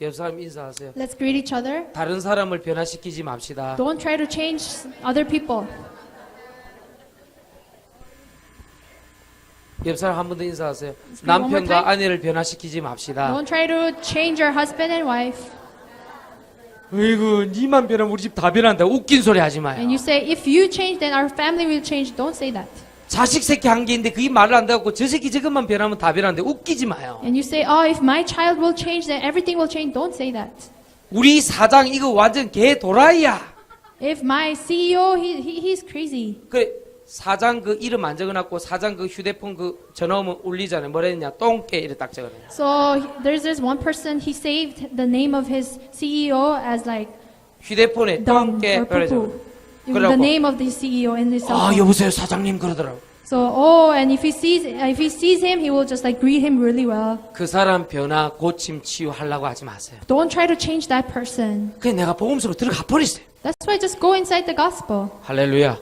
옆 사람 인사하세요.
Let's greet each other.
다른 사람을 변화시키지 맙시다.
Don't try to change other people.
옆 사람 한 번 더 인사하세요.
Speak one more
남편과
time.
아내를 변화시키지 맙시다.
Don't try to change your husband and wife.
어이구, 니만 변하면 우리 집 다 변한다. 웃긴 소리 하지 마요.
And you say, if you change, then our family will change. Don't say that.
자식 새끼 한 개인데 그게 말을 안 듣고 저 새끼 저것만 변하면 다 변하는데 웃기지 마요.
And you say, oh, if my child will change, then everything will change. Don't say that.
우리 사장 이거 완전 개 도라이야.
If my CEO, he's crazy.
그래 사장 그 이름 안 적어놨고 사장 그 휴대폰 그 전화 오면 울리잖아요. 뭐라 했냐? 똥개 이래 딱 적어놔요.
So there's this one person, he saved the name of his CEO as like
휴대폰에
dumb
똥개
or
그래
poo-poo. It was
그래갖고,
the name of the CEO in his cell
아
phone.
여보세요 사장님 그러더라고.
So, and if he sees him, he will just like greet him really well.
그 사람 변화 고침 치유하려고 하지 마세요.
Don't try to change that person.
그냥 내가 복음서로 들어가 버리세요.
That's why just go inside the gospel.
할렐루야.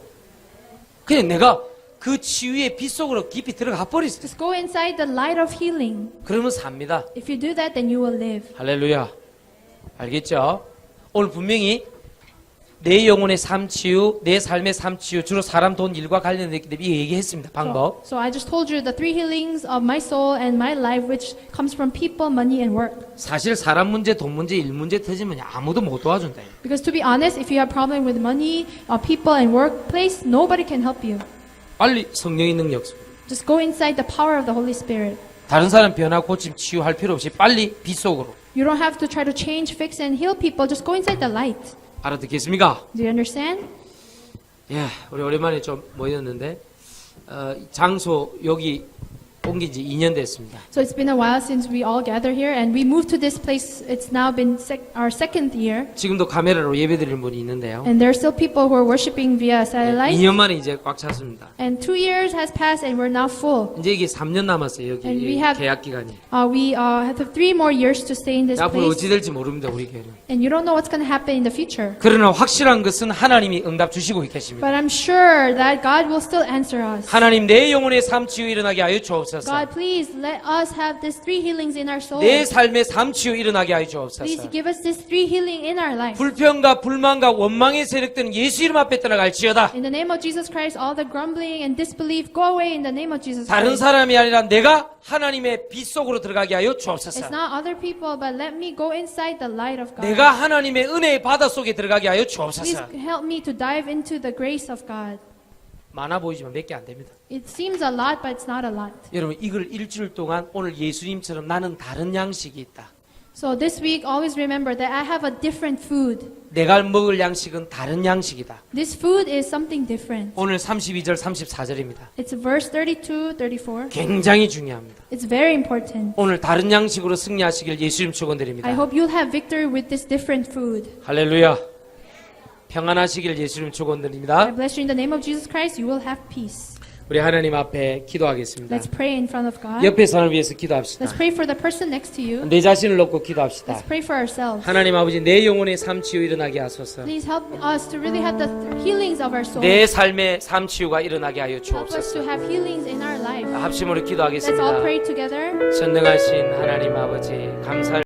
그냥 내가 그 치유의 빛 속으로 깊이 들어가 버리세요.
Just go inside the light of healing.
그러면 삽니다.
If you do that, then you will live.
할렐루야. 알겠죠? 오늘 분명히 내 영혼의 삶 치유, 내 삶의 삶 치유, 주로 사람, 돈, 일과 관련되어 있기 때문에 얘기했습니다. 방법.
So I just told you the 3 healings of my soul and my life, which comes from people, money, and work.
사실 사람 문제, 돈 문제, 일 문제 터지면 아무도 못 도와준다.
Because to be honest, if you have problem with money, people, and workplace, nobody can help you.
빨리 성령의 능력.
Just go inside the power of the Holy Spirit.
다른 사람 변화, 고침, 치유할 필요 없이 빨리 빛 속으로.
You don't have to try to change, fix, and heal people. Just go inside the light.
알아듣겠습니까?
Do you understand?
예, 우리 오랜만에 좀 모였는데 장소 여기 옮긴 지 2년 됐습니다.
So it's been a while since we all gather here, and we moved to this place. It's now been our 2nd year,
지금도 카메라로 예배드리는 분이 있는데요.
and there are still people who are worshiping via satellite.
2년 만에 이제 꽉 찼습니다.
And 2 years has passed, and we're now full.
이제 이게 3년 남았어요. 여기
And we
이
have-
계약 기간이.
We have 3 more years to stay in this
앞으로
place,
어찌 될지 모릅니다. 우리 교회는.
and you don't know what's going to happen in the future.
그러나 확실한 것은 하나님이 응답 주시고 계십니다.
But I'm sure that God will still answer us.
하나님 내 영혼의 삶 치유 일어나게 하여 주옵소서.
God, please let us have these 3 healings in our soul.
내 삶의 삶 치유 일어나게 하여
Please
주옵소서.
give us this 3 healing in our life.
불평과 불만과 원망의 세력들은 예수 이름 앞에 떠나갈지어다.
In the name of Jesus Christ, all the grumbling and disbelief go away in the name of Jesus
다른
Christ.
사람이 아니라 내가 하나님의 빛 속으로 들어가게 하여
It's
주옵소서.
not other people, but let me go inside the light of God.
내가 하나님의 은혜의 바다 속에 들어가게 하여
Please
주옵소서.
help me to dive into the grace of God.
많아 보이지만 몇 개 안 됩니다.
It seems a lot, but it's not a lot.
여러분 이걸 일주일 동안 오늘 예수님처럼 나는 다른 양식이 있다.
So this week, always remember that I have a different food.
내가 먹을 양식은 다른 양식이다.
This food is something different.
오늘 32절 34절입니다.
It's verse 32, 34.
굉장히 중요합니다.
It's very important.
오늘 다른 양식으로 승리하시길 예수님
I
축원드립니다.
hope you'll have victory with this different food.
할렐루야. 평안하시길 예수님
I
축원드립니다.
bless you in the name of Jesus Christ. You will have peace.
우리 하나님 앞에 기도하겠습니다.
Let's pray in front of God.
옆에 사람을 위해서 기도합시다.
Let's pray for the person next to you.
내 자신을 놓고 기도합시다.
Let's pray for ourselves.
하나님 아버지, 내 영혼의 삶 치유 일어나게 하소서.
Please help us to really have the healings of our soul.
내 삶의 삶 치유가 일어나게 하여
Help us to
주옵소서.
have healings in our life.
합심으로
Let's all
기도하겠습니다.
pray together.
전능하신 하나님 아버지, 감사를